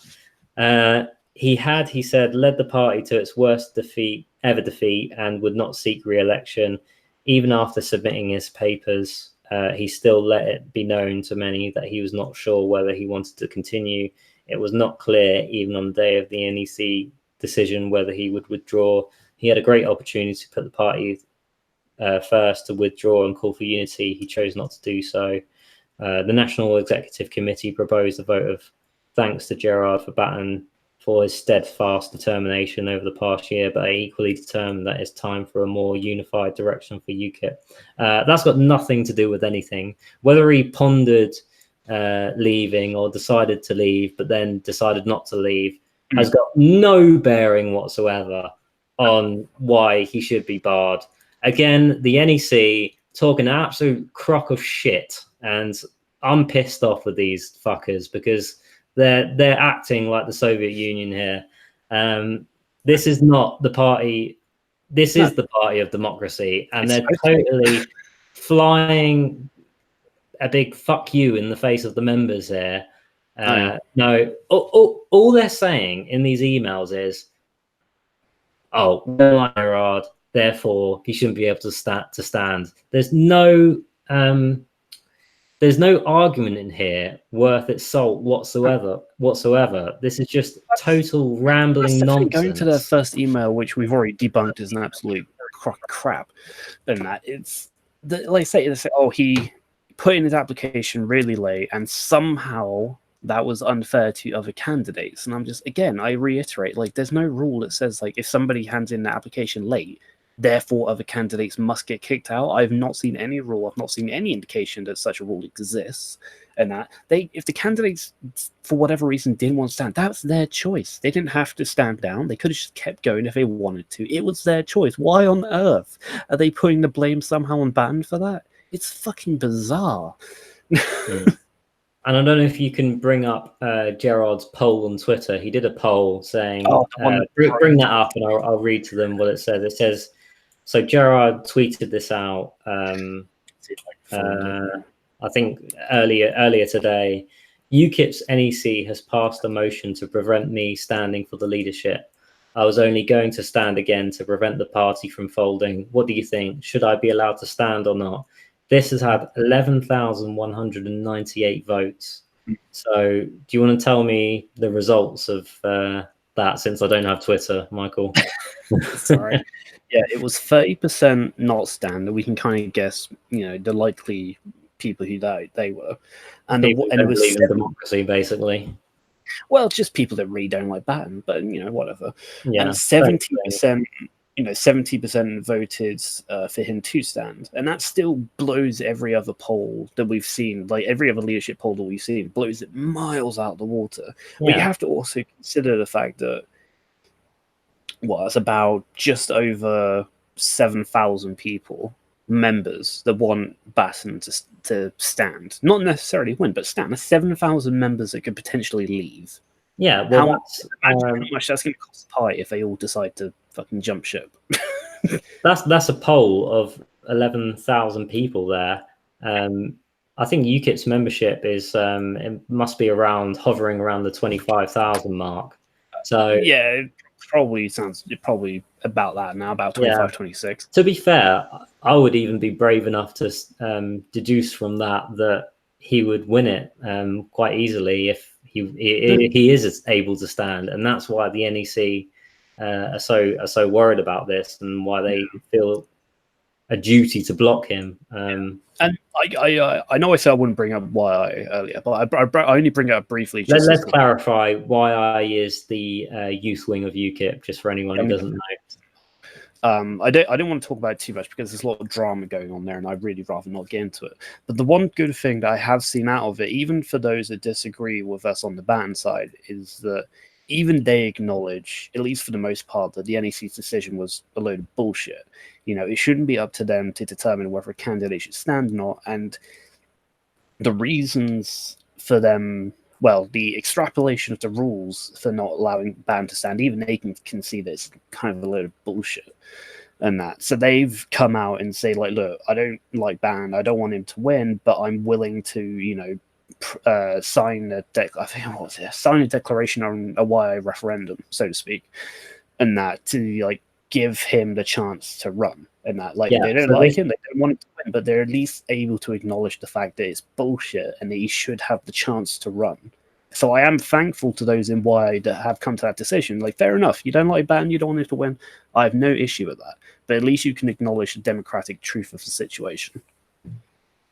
He said, led the party to its worst defeat and would not seek re-election. Even after submitting his papers, he still let it be known to many that he was not sure whether he wanted to continue. It was not clear, even on the day of the NEC decision, whether he would withdraw. He had a great opportunity to put the party first, to withdraw and call for unity. He chose not to do so. The National Executive Committee proposed a vote of thanks to Gerard for Batten for his steadfast determination over the past year, but equally determined that it's time for a more unified direction for UKIP. That's got nothing to do with anything. Whether he pondered leaving or decided to leave, but then decided not to leave, has got no bearing whatsoever on why he should be barred. Again, the NEC talking an absolute crock of shit, and I'm pissed off with these fuckers because they're acting like the Soviet Union here. This is not the party. This is the party of democracy, and they're totally flying a big fuck you in the face of the members here. No, all they're saying in these emails is, "Oh, we don't like Gerard, therefore he shouldn't be able to stand." There's no argument in here worth its salt whatsoever. This is just total rambling nonsense. Going to the first email, which we've already debunked, is an absolute crap. And that it's like they say, oh, he put in his application really late, and somehow that was unfair to other candidates. And I'm just, again, I reiterate, like, there's no rule that says, like, if somebody hands in the application late, therefore other candidates must get kicked out. I've not seen any rule. I've not seen any indication that such a rule exists. And that if the candidates, for whatever reason, didn't want to stand, that's their choice. They didn't have to stand down. They could have just kept going if they wanted to. It was their choice. Why on earth are they putting the blame somehow on Batten for that? It's fucking bizarre. And I don't know if you can bring up Gerard's poll on Twitter. He did a poll saying, bring that up, and I'll read to them what it says. It says, so Gerard tweeted this out, I think earlier today. UKIP's NEC has passed a motion to prevent me standing for the leadership. I was only going to stand again to prevent the party from folding. What do you think? Should I be allowed to stand or not? This has had 11,198 votes. So do you want to tell me the results of that, since I don't have Twitter, Michael? Sorry. Yeah, it was 30% not stand. We can kind of guess, the likely people who they were. And it was believe in democracy, basically. Well, just people that really don't like Batten, but, whatever. Yeah, and 70%... 70% voted for him to stand, and that still blows every other poll that we've seen, like every other leadership poll that we've seen, blows it miles out of the water. Yeah. We have to also consider the fact that it's about just over 7,000 people, members, that want Batten to stand, not necessarily win, but stand. That's 7,000 members that could potentially leave. Yeah, well, how much that's going to cost the party if they all decide to fucking jump ship. That's a poll of 11,000 people there. I think UKIP's membership is it must be hovering around the 25,000 mark. So yeah, it probably about that now, about 25, 26. To be fair, I would even be brave enough to deduce from that he would win it quite easily if he is able to stand, and that's why the NEC are so worried about this, and why they feel a duty to block him. And I know I said I wouldn't bring up YI earlier, but I only bring it up briefly. Let's clarify. YI is the youth wing of UKIP, just for anyone who doesn't know. I don't want to talk about it too much because there's a lot of drama going on there, and I'd really rather not get into it. But the one good thing that I have seen out of it, even for those that disagree with us on the Batten side, is that even they acknowledge, at least for the most part, that the NEC's decision was a load of bullshit. It shouldn't be up to them to determine whether a candidate should stand or not. And the reasons for them, well, the extrapolation of the rules for not allowing ban to stand, even they can see that it's kind of a load of bullshit. And that. So they've come out and say, like, look, I don't like ban, I don't want him to win, but I'm willing to, sign a declaration on a YI referendum, so to speak, and that to like give him the chance to run, and that they don't like him, they don't want him to win, but they're at least able to acknowledge the fact that it's bullshit and that he should have the chance to run. So I am thankful to those in YI that have come to that decision. Like, fair enough, you don't like ban, you don't want him to win. I have no issue with that, but at least you can acknowledge the democratic truth of the situation.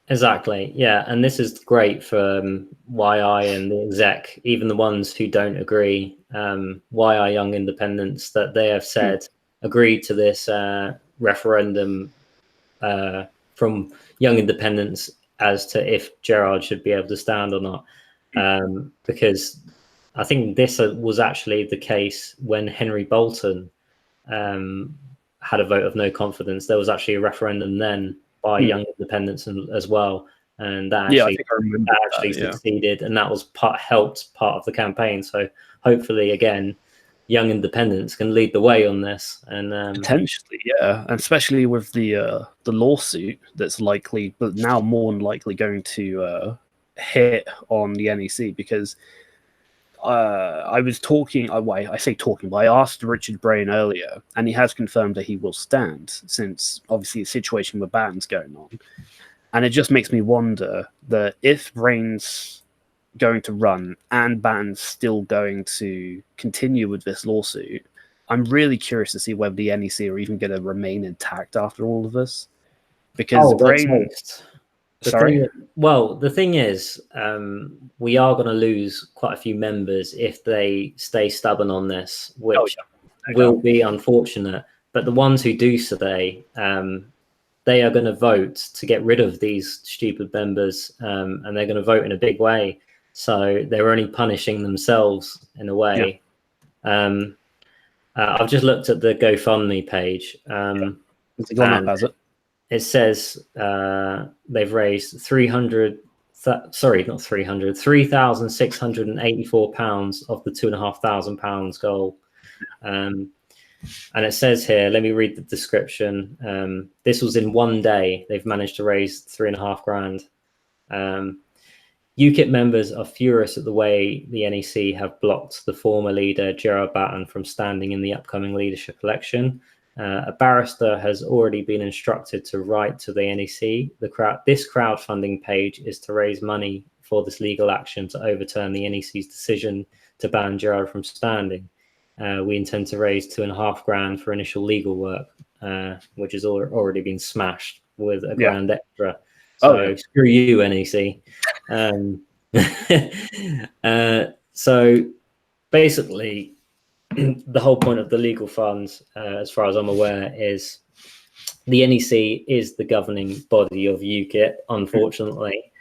Exactly, yeah, and this is great for YI and the exec, even the ones who don't agree. YI Young Independents, that they have said agreed to this referendum from Young Independents as to if Gerard should be able to stand or not, because I think this was actually the case when Henry Bolton had a vote of no confidence. There was actually a referendum then by Young Independents as well, and that actually succeeded, and that was helped part of the campaign. So hopefully, again, Young Independents can lead the way on this, and potentially, yeah, and especially with the lawsuit that's likely, but now more than likely going to hit on the NEC, because I was talking. I say talking, but I asked Richard Brain earlier, and he has confirmed that he will stand, since obviously the situation with Ban's going on. And it just makes me wonder that if Brain's going to run and Ban's still going to continue with this lawsuit, I'm really curious to see whether the NEC are even going to remain intact after all of this. Because Brain. The thing is, we are going to lose quite a few members if they stay stubborn on this, which will be unfortunate. But the ones who do stay, they are going to vote to get rid of these stupid members, and they're going to vote in a big way. So they're only punishing themselves in a way. Yeah. I've just looked at the GoFundMe page. It's gone up, has it? It says they've raised £3,684 of the £2,500 goal. And it says here, let me read the description. This was in one day. They've managed to raise £3,500. UKIP members are furious at the way the NEC have blocked the former leader, Gerard Batten, from standing in the upcoming leadership election. A barrister has already been instructed to write to the NEC. This crowdfunding page is to raise money for this legal action to overturn the NEC's decision to ban Gerard from standing. We intend to raise £2,500 for initial legal work, which has already been smashed with a grand extra. So screw you, NEC. So basically, the whole point of the legal funds, as far as I'm aware, is the NEC is the governing body of UKIP, unfortunately,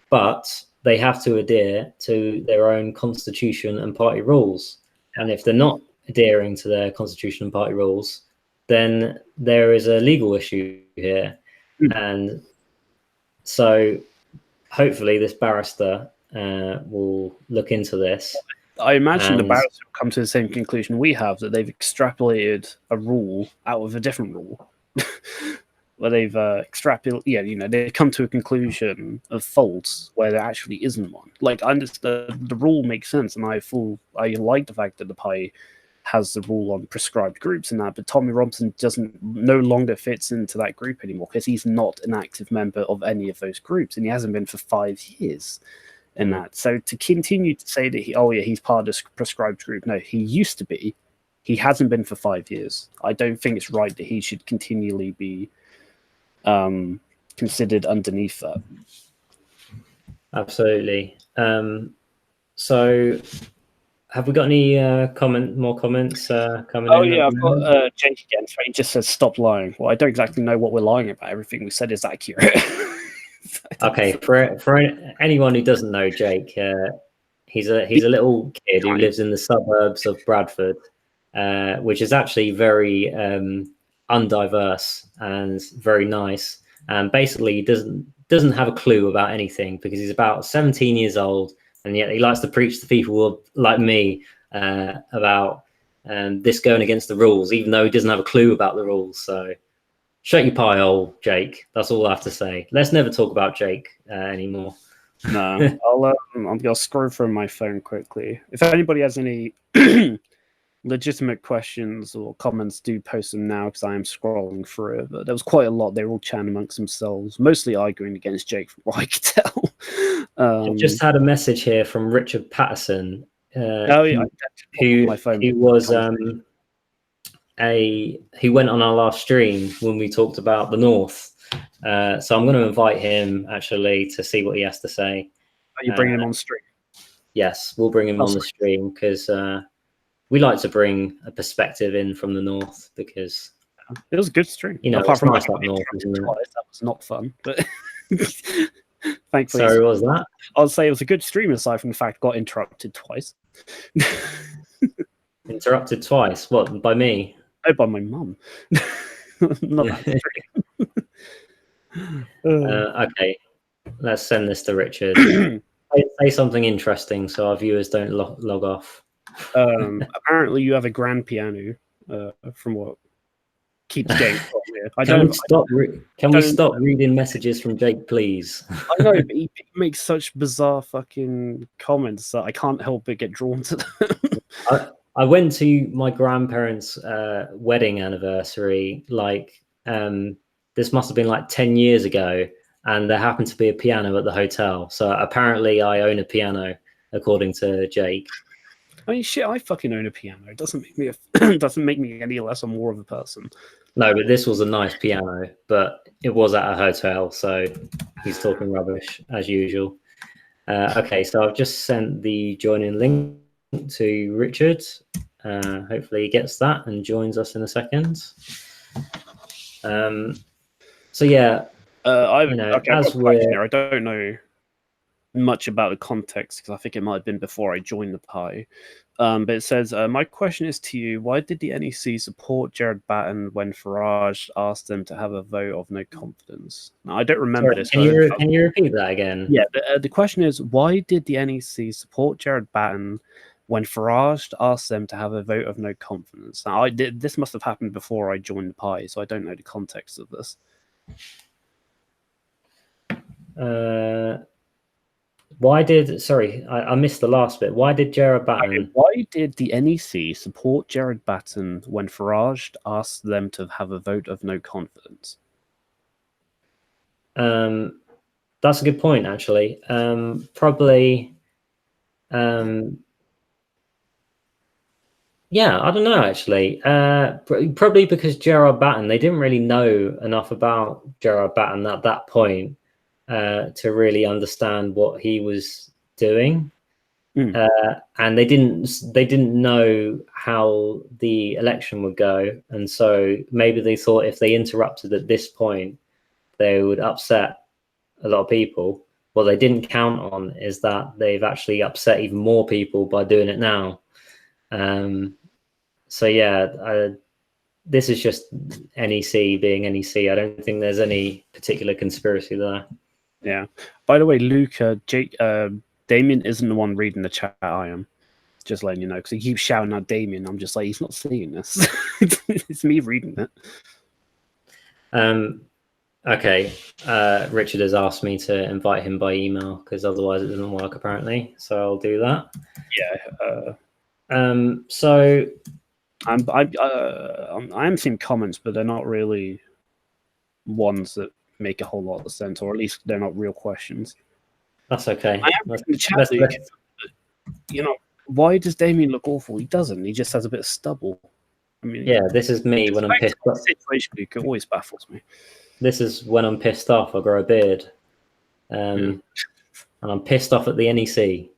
but they have to adhere to their own constitution and party rules. And if they're not adhering to their constitution and party rules, then there is a legal issue here. And so hopefully this barrister will look into this. I imagine the barrister will come to the same conclusion we have, that they've extrapolated a rule out of a different rule. Where they've extrapolated, they come to a conclusion of faults where there actually isn't one. Like, I understand the rule makes sense, and I like the fact that the party has the rule on prescribed groups and that, but Tommy Robinson no longer fits into that group anymore, because he's not an active member of any of those groups, and he hasn't been for 5 years. In that, so to continue to say that he's part of this prescribed group, no, he used to be. He hasn't been for 5 years. I don't think it's right that he should continually be considered underneath that. Absolutely. So, have we got any more comments coming in? Oh yeah, I've got Jake again. So he just says, "Stop lying." Well, I don't exactly know what we're lying about. Everything we said is accurate. Okay, for anyone who doesn't know Jake, He's a little kid who lives in the suburbs of Bradford, which is actually very undiverse and very nice. And basically, he doesn't have a clue about anything because he's about 17 years old, and yet he likes to preach to people like me about this going against the rules, even though he doesn't have a clue about the rules. So shut your pie hole, Jake. That's all I have to say. Let's never talk about Jake anymore. No, I'm gonna scroll through my phone quickly. If anybody has any legitimate questions or comments, do post them now because I am scrolling through it. But there was quite a lot. They were all chatting amongst themselves, mostly arguing against Jake, from what I could tell. I've just had a message here from Richard Patterson, who went on our last stream when we talked about the North. So I'm going to invite him actually to see what he has to say. Are you bringing him on stream? Yes, we'll bring him on the stream because we like to bring a perspective in from the North because it was a good stream. You know, apart from nice up north, isn't it? That was not fun. But thankfully, sorry, what was that? I'll say it was a good stream aside from the fact got interrupted twice. Interrupted twice? What, by me? Oh, by my mum. Not that okay, let's send this to Richard. Say something interesting so our viewers don't log off. Apparently, you have a grand piano. From what keeps getting from here. Can we stop reading messages from Jake, please? I know, but he makes such bizarre fucking comments that I can't help but get drawn to them. I went to my grandparents' wedding anniversary, this must have been like 10 years ago, and there happened to be a piano at the hotel. So apparently I own a piano, according to Jake. I mean, shit, I fucking own a piano. It doesn't make me doesn't make me any less or more of a person. No, but this was a nice piano, but it was at a hotel, so he's talking rubbish as usual. Okay, so I've just sent the join-in link to Richard. Hopefully he gets that and joins us in a second. So yeah, I don't know much about the context because I think it might have been before I joined the pie. But it says, my question is to you, why did the NEC support Gerard Batten when Farage asked them to have a vote of no confidence? Now, I don't remember this. Can you repeat that again? Yeah, the question is, why did the NEC support Gerard Batten when Farage asked them to have a vote of no confidence? Now, this must have happened before I joined the pie, so I don't know the context of this. I missed the last bit. Why did Gerard Batten... Okay, why did the NEC support Gerard Batten when Farage asked them to have a vote of no confidence? That's a good point, actually. Probably... yeah, I don't know, actually. Probably because Gerard Batten, they didn't really know enough about Gerard Batten at that point to really understand what he was doing. And they didn't know how the election would go. And so maybe they thought if they interrupted at this point, they would upset a lot of people. What they didn't count on is that they've actually upset even more people by doing it now. So yeah, this is just NEC being NEC. I don't think there's any particular conspiracy there. Yeah. By the way, Luke, Damien isn't the one reading the chat. I am. Just letting you know, because he keeps shouting at Damien. I'm just like, he's not seeing this. It's me reading it. Okay. Richard has asked me to invite him by email because otherwise it doesn't work apparently. So I'll do that. Yeah. So I am seeing comments, but they're not really ones that make a whole lot of sense, or at least they're not real questions. That's okay. I am in the chat, you know, why does Damien look awful? He doesn't. He just has a bit of stubble. I mean, yeah, this is me when I'm pissed off. Situation it always baffles me. This is when I'm pissed off. I grow a beard, and I'm pissed off at the NEC.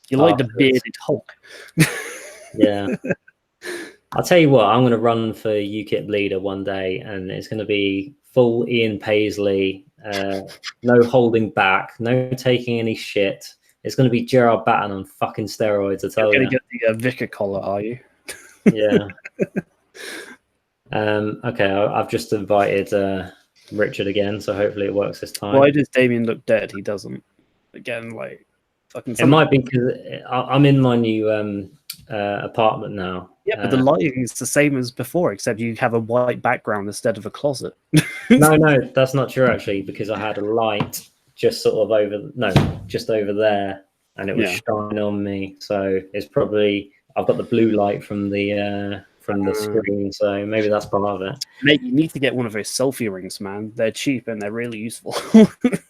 You like the bearded Hulk. Yeah. I'll tell you what, I'm going to run for UKIP leader one day, and it's going to be full Ian Paisley, no holding back, no taking any shit, It's going to be Gerard Batten on fucking steroids, I tell You're you. going to get the vicar collar, are you? Yeah. Okay, I've just invited Richard again, so hopefully it works this time. Why does Damien look dead? He doesn't. Again, like fucking. It might be because I'm in my new apartment now. Yeah, but the lighting is the same as before, except you have a white background instead of a closet. No, that's not true actually, because I had a light just sort of just over there, and it was shining on me. So it's probably I've got the blue light from the screen, so maybe that's part of it. Mate, you need to get one of those selfie rings, man. They're cheap and they're really useful.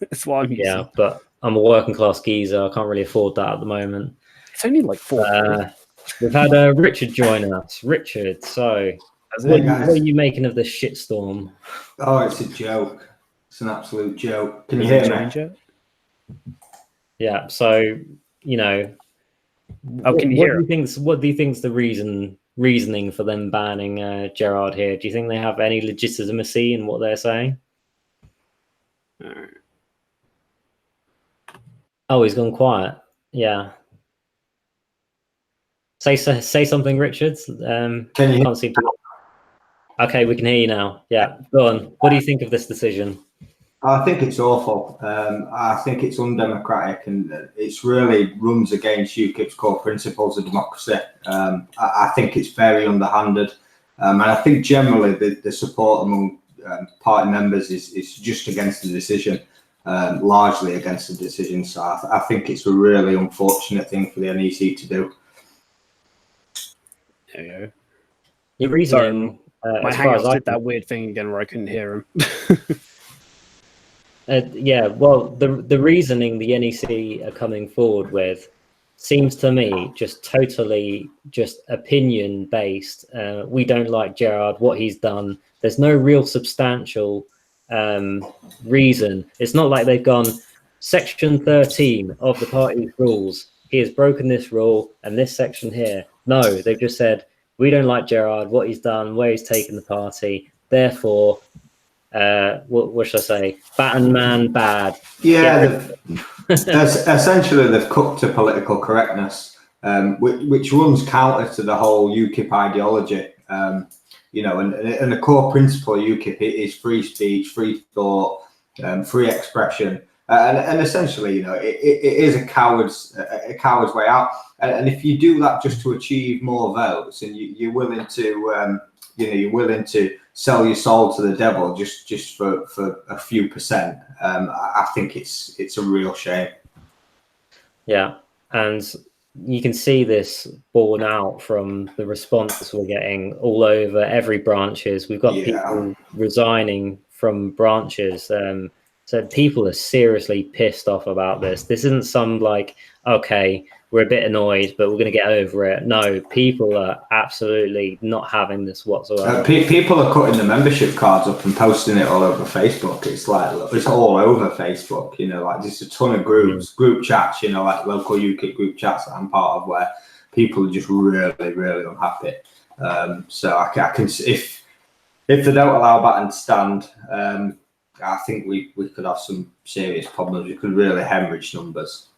That's what I'm using. Yeah, but I'm a working class geezer. I can't really afford that at the moment. It's only like $4. We've had Richard join us. Richard, so what are you making of this shitstorm? Oh, it's a joke. It's an absolute joke. Can you hear me? Yeah, so, you know, what do you think's the reasoning for them banning Gerard here? Do you think they have any legitimacy in what they're saying? Oh, he's gone quiet. Yeah. Say something, Richard. Can you can't seem to... Okay, we can hear you now. Yeah, go on. What do you think of this decision? I think it's awful. I think it's undemocratic, and it really runs against UKIP's core principles of democracy. I think it's very underhanded, and I think generally the support among party members is just against the decision, largely against the decision. So I think it's a really unfortunate thing for the NEC to do. There you go. Your reasoning. My Hangouts did that weird thing again where I couldn't hear him. Yeah, well, the reasoning the NEC are coming forward with seems to me just totally just opinion based. We don't like Gerard, what he's done. There's no real substantial reason. It's not like they've gone section 13 of the party's rules. He has broken this rule and this section here. No, they've just said, we don't like Gerard, what he's done, where he's taken the party. Therefore, what should I say? Batten man bad. Yeah, essentially they've cooked to political correctness, which runs counter to the whole UKIP ideology. You know, and the core principle of UKIP is free speech, free thought, free expression. And essentially, you know, it is a coward's way out. And if you do that just to achieve more votes, and you're willing to, you're willing to sell your soul to the devil just for a few percent, I think it's a real shame. Yeah, and you can see this borne out from the response we're getting all over every branches. We've got people resigning from branches. So people are seriously pissed off about this. This isn't some like, okay, we're a bit annoyed, but we're going to get over it. No, people are absolutely not having this whatsoever. People are cutting the membership cards up and posting it all over Facebook. It's like, it's all over Facebook, you know, like there's a ton of group chats, you know, like local UKIP group chats that I'm part of, where people are just really, really unhappy. So I can, if they don't allow Batten to stand, I think we could have some serious problems. We could really hemorrhage numbers.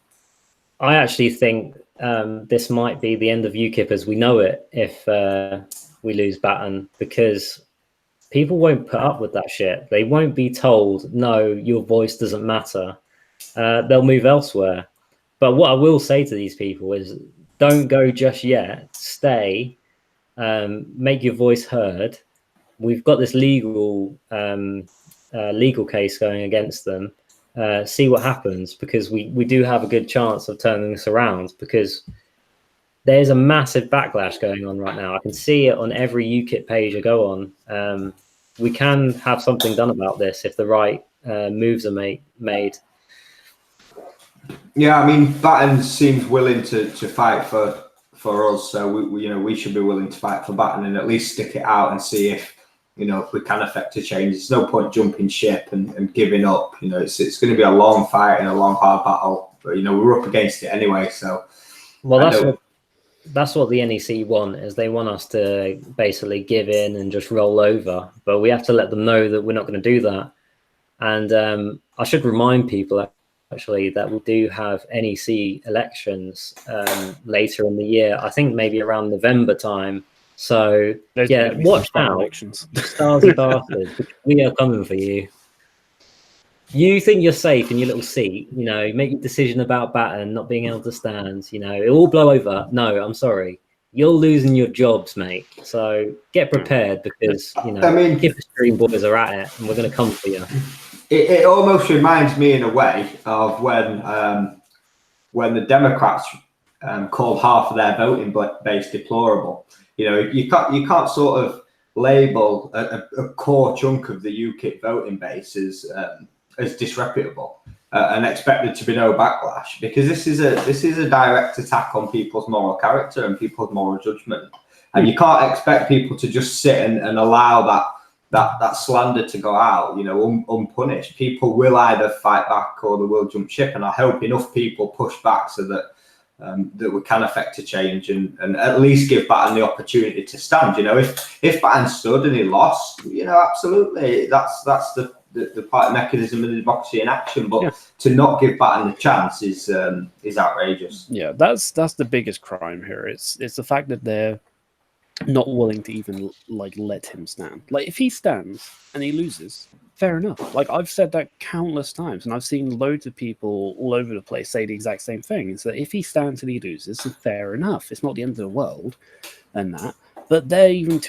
I actually think this might be the end of UKIP as we know it if we lose Batten, because people won't put up with that shit. They won't be told, no, your voice doesn't matter. They'll move elsewhere. But what I will say to these people is don't go just yet. Stay, make your voice heard. We've got this legal case going against them. See what happens, because we do have a good chance of turning this around, because there's a massive backlash going on right now. I can see it on every UKIP page I go on. We can have something done about this if the right moves are made. Yeah, I mean, Batten seems willing to fight for us, so we should be willing to fight for Batten and at least stick it out and see if, you know, if we can affect a change. There's no point jumping ship and giving up. You know, it's going to be a long fight and a long, hard battle. But, you know, we're up against it anyway. So, well, that's what the NEC want, is they want us to basically give in and just roll over. But we have to let them know that we're not going to do that. And I should remind people, actually that we do have NEC elections later in the year. I think maybe around November time. So watch out, elections. stars and bastards. We are coming for you. You think you're safe in your little seat, make your decision about Batten not being able to stand, it will blow over. No, I'm sorry. You're losing your jobs, mate. So get prepared because, Kipper Stream boys are at it and we're going to come for you. It almost reminds me in a way of when the Democrats called half of their voting base deplorable. You can't sort of label a core chunk of the UKIP voting base as disreputable and expect there to be no backlash, because this is a direct attack on people's moral character and people's moral judgment, and you can't expect people to just sit and allow that slander to go out, unpunished. People will either fight back or they will jump ship, and I hope enough people push back so that we can affect a change and at least give Batten the opportunity to stand. If Batten stood and he lost, absolutely, that's the part of mechanism of the democracy in action. But to not give Batten the chance is outrageous. Yeah, that's the biggest crime here. It's the fact that they're not willing to even let him stand. If he stands and he loses, fair enough. I've said that countless times, and I've seen loads of people all over the place say the exact same thing. Is that if he stands and he loses, then fair enough. It's not the end of the world, and that. But they're even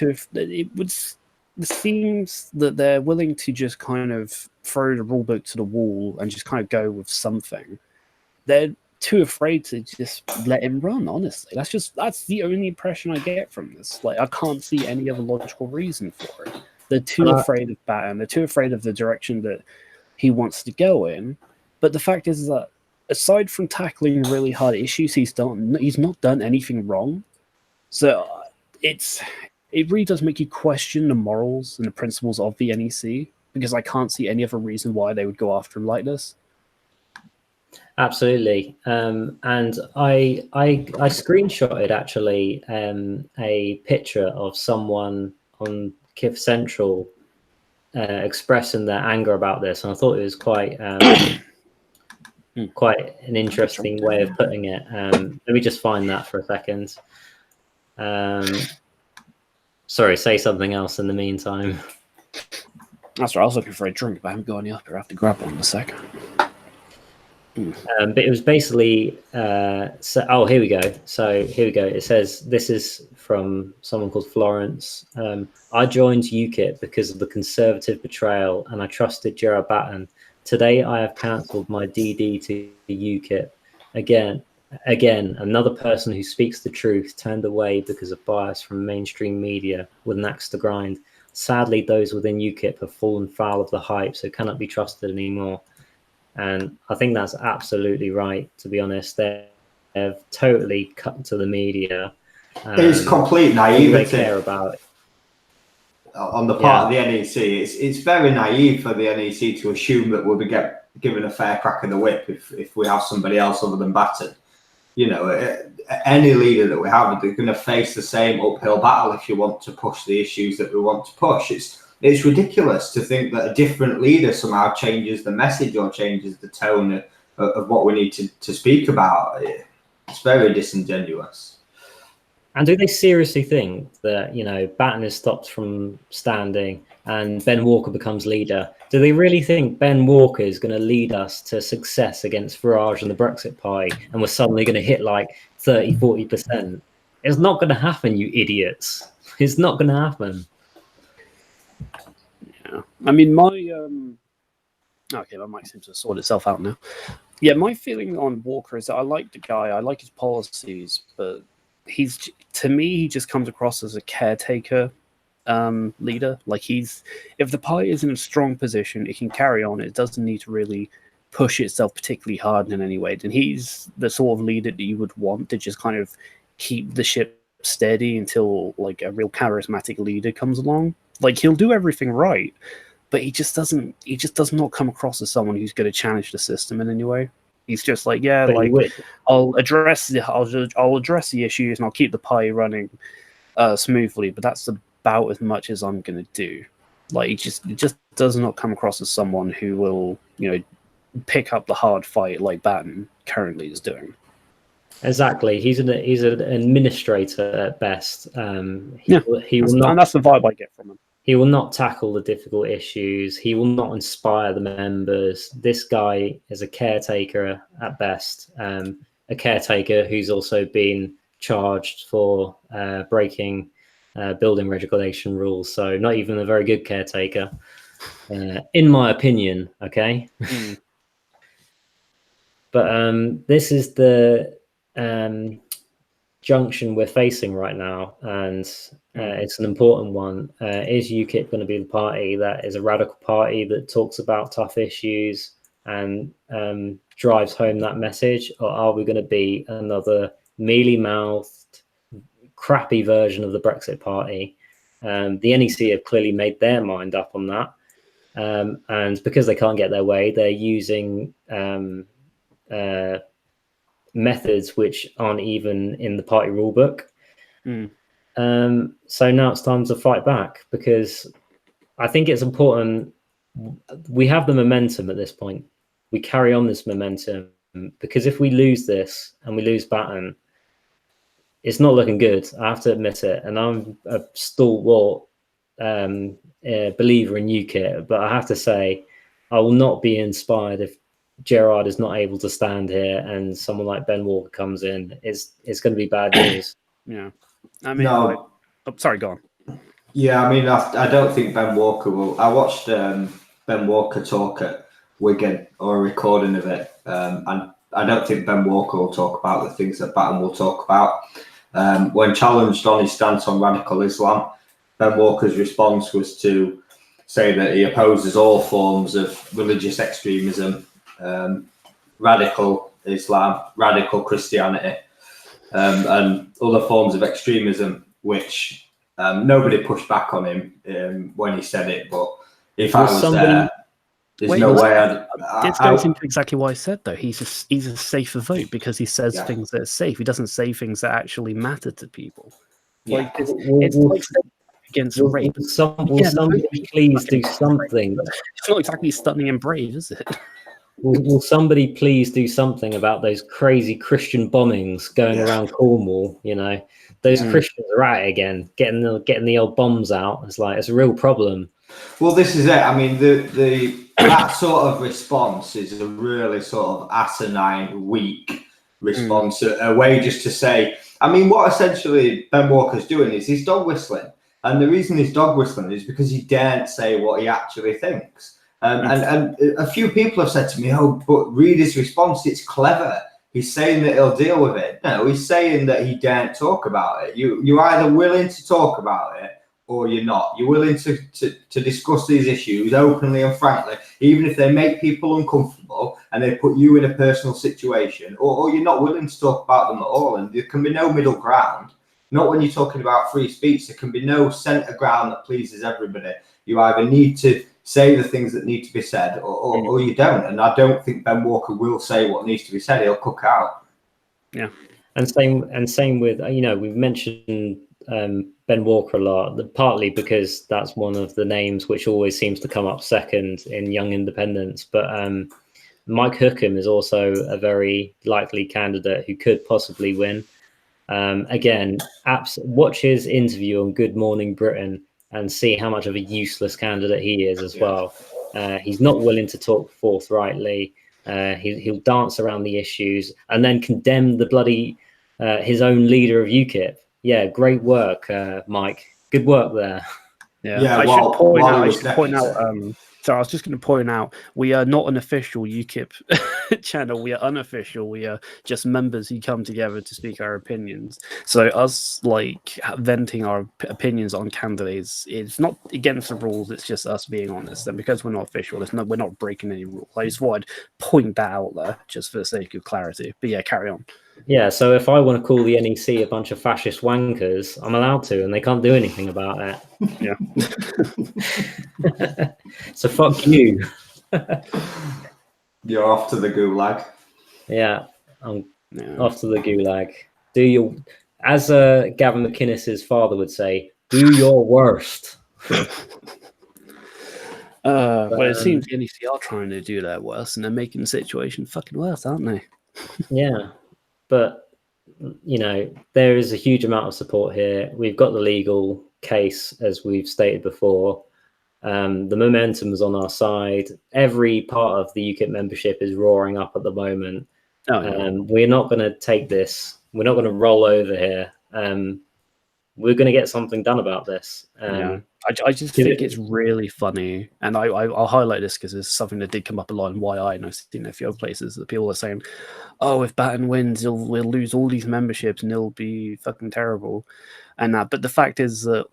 it seems that they're willing to just kind of throw the rule book to the wall and just kind of go with something. They're too afraid to just let him run, honestly. That's the only impression I get from this. I can't see any other logical reason for it. They're too afraid of Batten. They're too afraid of the direction that he wants to go in. But the fact is that aside from tackling really hard issues, he's not done anything wrong. So it really does make you question the morals and the principles of the NEC, because I can't see any other reason why they would go after him like this. Absolutely. And I screenshotted actually a picture of someone on KIF Central expressing their anger about this, and I thought it was quite an interesting way of putting it. Let me just find that for a second. Sorry, say something else in the meantime. That's right, I was looking for a drink, but I haven't got any up here. I have to grab one in a second. But it was basically here we go. So here we go. It says, this is from someone called Florence. I joined UKIP because of the Conservative betrayal, and I trusted Gerard Batten. Today I have cancelled my DD to UKIP. Again, another person who speaks the truth turned away because of bias from mainstream media with an axe to grind. Sadly, those within UKIP have fallen foul of the hype, so cannot be trusted anymore. And I think that's absolutely right, to be honest. They've totally cut to the media. It's complete naivety. They care about it. On the part of the NEC. It's very naive for the NEC to assume that we'll be given a fair crack of the whip if we have somebody else other than Batten. Any leader that we have, they're going to face the same uphill battle if you want to push the issues that we want to push. It's ridiculous to think that a different leader somehow changes the message or changes the tone of what we need to speak about. It's very disingenuous. And do they seriously think that, Batten is stopped from standing and Ben Walker becomes leader? Do they really think Ben Walker is going to lead us to success against Farage and the Brexit Party, and we're suddenly going to hit 30-40%? It's not going to happen, you idiots. It's not going to happen. Yeah. I mean, my mic seems to sort itself out now. Yeah, my feeling on Walker is that I like the guy, I like his policies, but to me, he just comes across as a caretaker leader. If the party is in a strong position, it can carry on. It doesn't need to really push itself particularly hard in any way. Then he's the sort of leader that you would want to just kind of keep the ship steady until a real charismatic leader comes along. He'll do everything right, but he just does not come across as someone who's going to challenge the system in any way. He's just I'll address the issues and I'll keep the party running smoothly, but that's about as much as I'm going to do. It just does not come across as someone who will, pick up the hard fight like Batten currently is doing. Exactly. He's an administrator at best. He will not. And that's the vibe I get from him. He will not tackle the difficult issues. He will not inspire the members. This guy is a caretaker at best. A caretaker who's also been charged for breaking building regulation rules. So not even a very good caretaker, in my opinion. Okay. But this is the junction we're facing right now, and it's an important one. Is UKIP going to be the party that is a radical party that talks about tough issues and drives home that message, or are we going to be another mealy-mouthed, crappy version of the Brexit party? The NEC have clearly made their mind up on that, and because they can't get their way, they're using methods which aren't even in the party rule book. So now it's time to fight back, because I think it's important. We have the momentum at this point. We carry on this momentum, because if we lose this and we lose Batten, it's not looking good. I have to admit it. And I'm a stalwart believer in UKIP, but I have to say I will not be inspired if Gerard is not able to stand here and someone like Ben Walker comes in. It's going to be bad news. Yeah. I mean, sorry, go on. Yeah, I mean, I don't think Ben Walker will. I watched Ben Walker talk at Wigan, or a recording of it, and I don't think Ben Walker will talk about the things that Batten will talk about. When challenged on his stance on radical Islam, Ben Walker's response was to say that he opposes all forms of religious extremism, radical Islam, radical Christianity, and other forms of extremism, which nobody pushed back on him when he said it. But if I was there, there's no way This goes into exactly what I said, though. He's a safer vote because he says things that are safe. He doesn't say things that actually matter to people. Like, it's like against rape. Somebody please do something? It's not exactly stunning and brave, is it? Will somebody please do something about those crazy Christian bombings going around Cornwall? You know, those Christians are at it again, getting the old bombs out. It's like, it's a real problem. Well, this is it. I mean, that sort of response is a really sort of asinine, weak response, a way just to say. I mean, what essentially Ben Walker's doing is he's dog whistling, and the reason he's dog whistling is because he daren't say what he actually thinks. And a few people have said to me, "Oh, but read his response. It's clever. He's saying that he'll deal with it." No, he's saying that he daren't talk about it. You're either willing to talk about it or you're not. You're willing to discuss these issues openly and frankly, even if they make people uncomfortable and they put you in a personal situation, or you're not willing to talk about them at all. And there can be no middle ground. Not when you're talking about free speech. There can be no centre ground that pleases everybody. You either need to say the things that need to be said, or you don't. And I don't think Ben Walker will say what needs to be said. He'll cook out. Yeah. And same with, we've mentioned Ben Walker a lot, partly because that's one of the names which always seems to come up second in Young Independents. But Mike Hookham is also a very likely candidate who could possibly win. Again, watch his interview on Good Morning Britain and see how much of a useless candidate he is as well. He's not willing to talk forthrightly. He'll dance around the issues and then condemn the bloody his own leader of UKIP. Yeah, great work, Mike. Good work there. Yeah, I should point out. So I was just going to point out, we are not an official UKIP channel. We are unofficial. We are just members who come together to speak our opinions. So us venting our opinions on candidates, it's not against the rules. It's just us being honest. And because we're not official, we're not breaking any rules. I just wanted to point that out there just for the sake of clarity. But yeah, carry on. Yeah, so if I want to call the NEC a bunch of fascist wankers, I'm allowed to, and they can't do anything about it. Yeah. So fuck you. You're off to the gulag. Yeah, I'm off to the gulag. As Gavin McInnes's father would say, do your worst. Well, it seems the NEC are trying to do that worse, and they're making the situation fucking worse, aren't they? Yeah, but there is a huge amount of support here. We've got the legal case, as we've stated before. The momentum is on our side. Every part of the UKIP membership is roaring up at the moment. We're not going to take this. We're not going to roll over here. We're going to get something done about this. I just think it's really funny, and I'll highlight this because it's something that did come up a lot in YI, and I've seen a few other places that people are saying, "Oh, if Batten wins, we'll lose all these memberships, and it'll be fucking terrible," and that. But the fact is that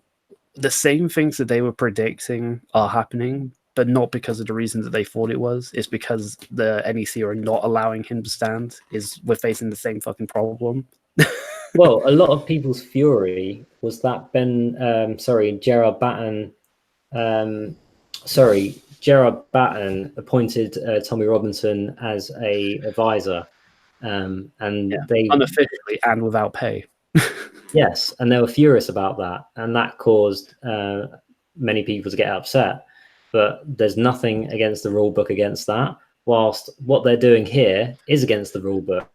the same things that they were predicting are happening, but not because of the reason that they thought it was. It's because the NEC are not allowing him to stand. We're facing the same fucking problem. Well, a lot of people's fury was that Gerard Batten appointed Tommy Robinson as a advisor, and they unofficially and without pay. Yes, and they were furious about that, and that caused many people to get upset. But there's nothing against the rule book against that, whilst what they're doing here is against the rule book.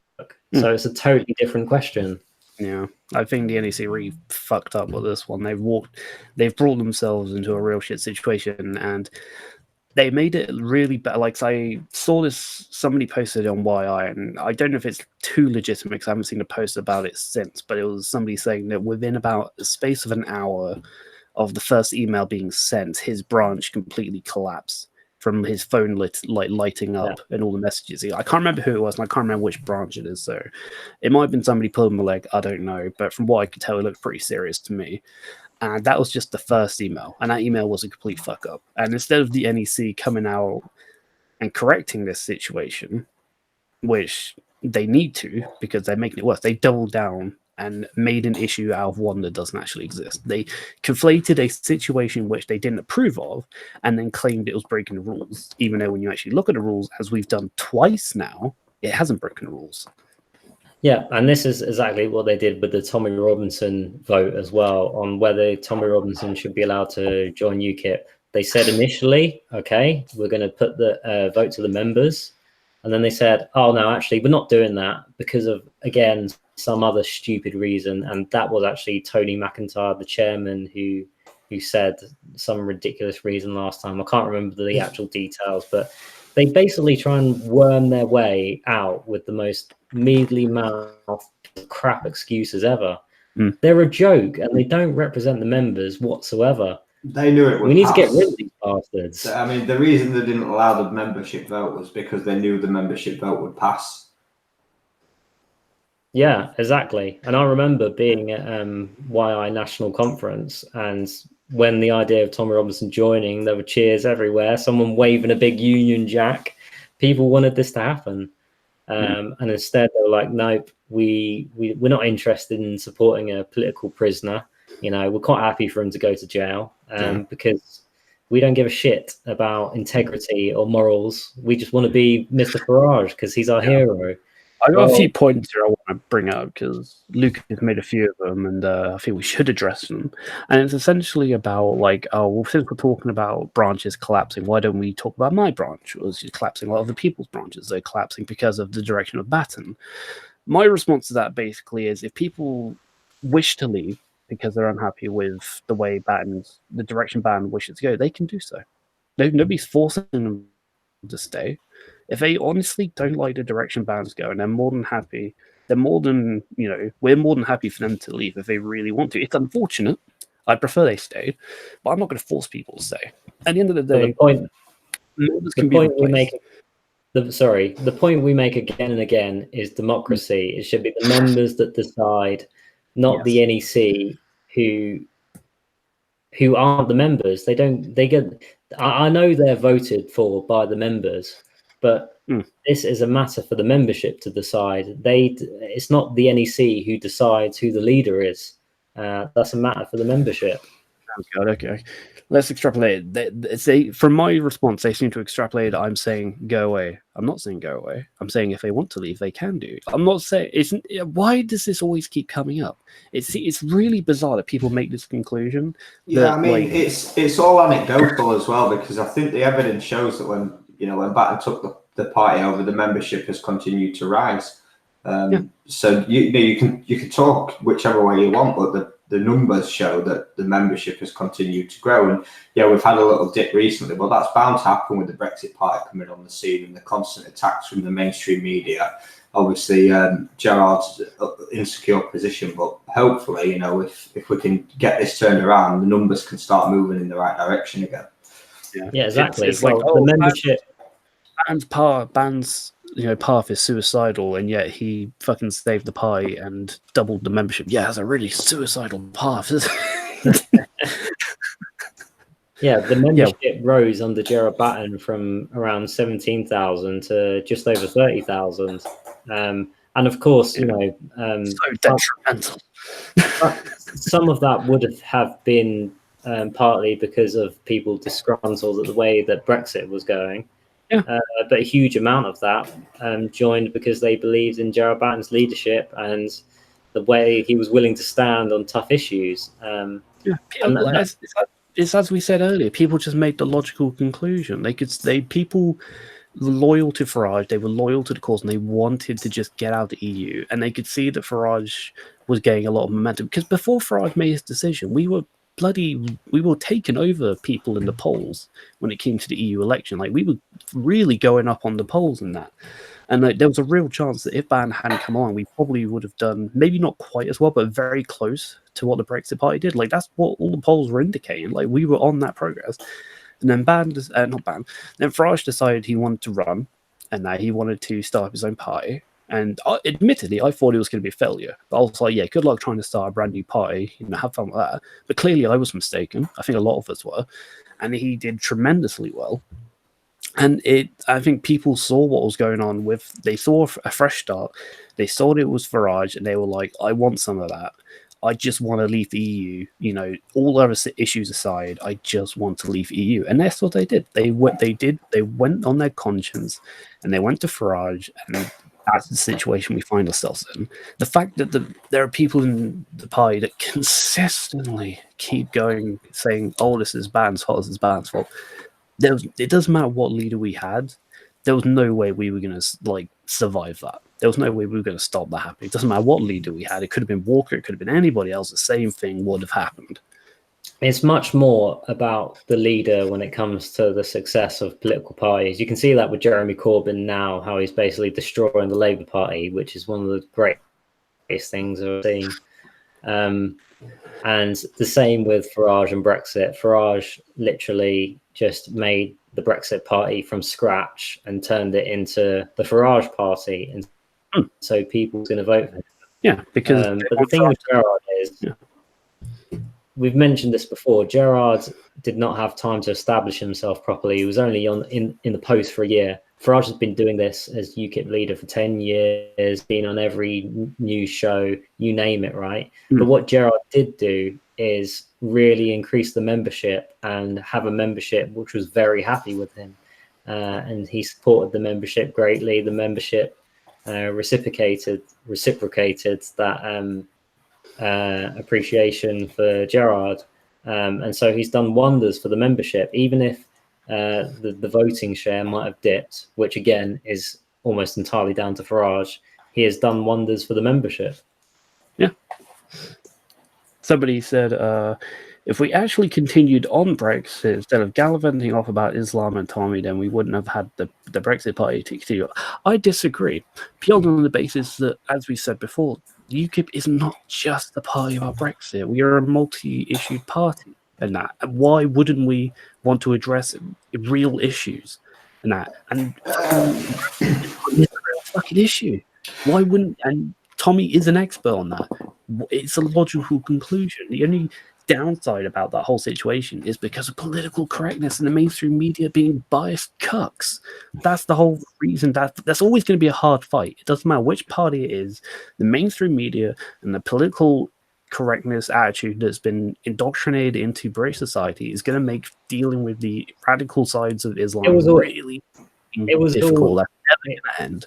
So it's a totally different question. Yeah, I think the NEC really fucked up with this one. They've brought themselves into a real shit situation, and they made it really bad. Like, I saw this, somebody posted it on YI, and I don't know if it's too legitimate because I haven't seen a post about it since, but it was somebody saying that within about the space of an hour of the first email being sent, his branch completely collapsed from his phone lighting up and all the messages. I can't remember who it was, and I can't remember which branch it is, so it might have been somebody pulling my leg, I don't know, but from what I could tell, it looked pretty serious to me. And that was just the first email, and that email was a complete fuck up. And instead of the NEC coming out and correcting this situation, which they need to because they're making it worse, they doubled down and made an issue out of one that doesn't actually exist. They conflated a situation which they didn't approve of and then claimed it was breaking the rules, even though when you actually look at the rules, as we've done twice now, it hasn't broken the rules. Yeah, and this is exactly what they did with the Tommy Robinson vote as well, on whether Tommy Robinson should be allowed to join UKIP. They said initially, okay, we're going to put the vote to the members. And then they said, oh, no, actually, we're not doing that because of, again, some other stupid reason. And that was actually Tony McIntyre, the chairman, who said some ridiculous reason last time. I can't remember the actual details, but they basically try and worm their way out with the most measly mouth crap excuses ever. They're a joke, and they don't represent the members whatsoever. They knew it would We need pass. to get rid of these bastards. I mean, the reason they didn't allow the membership vote was because they knew the membership vote would pass. Yeah, exactly. And I remember being at YI National Conference, and when the idea of Tommy Robinson joining, there were cheers everywhere, someone waving a big Union Jack. People wanted this to happen. And instead they were like, nope, we're not interested in supporting a political prisoner. We're quite happy for him to go to jail because we don't give a shit about integrity or morals. We just want to be Mr. Farage because he's our hero. I've got a few points here I want to bring up because Luke has made a few of them, and I think we should address them. And it's essentially about since we're talking about branches collapsing, why don't we talk about my branch? It was collapsing a lot of the people's branches. They're collapsing because of the direction of Batten. My response to that basically is if people wish to leave because they're unhappy with the way the direction Batten wishes to go, they can do so. Nobody's forcing them to stay. If they honestly don't like the direction Batten's going, they're more than happy. We're more than happy for them to leave if they really want to. It's unfortunate. I'd prefer they stayed, but I'm not going to force people to stay. At the end of the day, the point we make again and again is democracy. It should be the members that decide, not the NEC who aren't the members. I know they're voted for by the members, but this is a matter for the membership to decide. It's not the NEC who decides who the leader is. That's a matter for the membership. God, okay. Let's extrapolate. From my response, they seem to extrapolate. I'm saying go away. I'm not saying go away. I'm saying if they want to leave, they can do. I'm not saying. Why does this always keep coming up? It's really bizarre that people make this conclusion. Yeah, I mean, it's all anecdotal as well, because I think the evidence shows that when Batten took the party over, the membership has continued to rise. So you can talk whichever way you want, but the numbers show that the membership has continued to grow. And yeah, we've had a little dip recently, but that's bound to happen with the Brexit party coming on the scene and the constant attacks from the mainstream media. Obviously, Gerard's insecure position, but hopefully, if we can get this turned around, the numbers can start moving in the right direction again. Yeah, exactly. It's like, the membership. Ban's path is suicidal, and yet he fucking saved the pie and doubled the membership. Yeah, it's a really suicidal path. Yeah, the membership rose under Gerard Batten from around 17,000 to just over 30,000. And of course, so detrimental. Some of that would have been partly because of people disgruntled at the way that Brexit was going. Yeah. But a huge amount of that joined because they believed in Gerard Batten's leadership and the way he was willing to stand on tough issues. It's as we said earlier, people just made the logical conclusion. People were loyal to Farage, they were loyal to the cause, and they wanted to just get out of the EU. And they could see that Farage was getting a lot of momentum. Because before Farage made his decision, we were taking over people in the polls when it came to the EU election. Like, we were really going up on the polls in that. And there was a real chance that if Ban hadn't come on, we probably would have done maybe not quite as well, but very close to what the Brexit Party did. Like, that's what all the polls were indicating. Like, we were on that progress. And then then Farage decided he wanted to run and that he wanted to start up his own party. And admittedly, I thought it was going to be a failure. But I was like, yeah, good luck trying to start a brand new party. Have fun with that. But clearly, I was mistaken. I think a lot of us were. And he did tremendously well. And I think people saw what was going on they saw a fresh start. They saw that it was Farage, and they were like, I want some of that. I just want to leave the EU. All other issues aside, I just want to leave EU. And that's what they did. They went on their conscience, and they went to Farage, and that's the situation we find ourselves in. The fact that there are people in the party that consistently keep going, saying, oh, this is Ban's fault, this is Ban's fault. It doesn't matter what leader we had. There was no way we were going to survive that. There was no way we were going to stop that happening. It doesn't matter what leader we had. It could have been Walker. It could have been anybody else. The same thing would have happened. It's much more about the leader when it comes to the success of political parties. You can see that with Jeremy Corbyn now, how he's basically destroying the Labour Party, which is one of the greatest things I've seen. And the same with Farage and Brexit. Farage literally just made the Brexit Party from scratch and turned it into the Farage Party. And so people are going to vote for him. Yeah, because... but the thing with Gerard is... Yeah. We've mentioned this before. Gerard did not have time to establish himself properly. He was only in the post for a year. Farage has been doing this as UKIP leader for 10 years, been on every news show, you name it, right? But what Gerard did do is really increase the membership and have a membership which was very happy with him. And he supported the membership greatly. The membership reciprocated that appreciation for Gerard, and so he's done wonders for the membership, even if the voting share might have dipped, which again is almost entirely down to Farage. He has done wonders for the membership. Yeah. Somebody said if we actually continued on Brexit instead of gallivanting off about Islam and Tommy, then we wouldn't have had the Brexit Party to continue. I disagree, purely on the basis that, as we said before, UKIP is not just the party about Brexit. We are a multi-issued party, and why wouldn't we want to address real issues and that? And it's a real fucking issue. Why wouldn't? And Tommy is an expert on that. It's a logical conclusion. The only downside about that whole situation is because of political correctness and the mainstream media being biased cucks. That's the whole reason. That's always going to be a hard fight. It doesn't matter which party it is. The mainstream media and the political correctness attitude that's been indoctrinated into British society is going to make dealing with the radical sides of Islam really difficult. That's never going to end.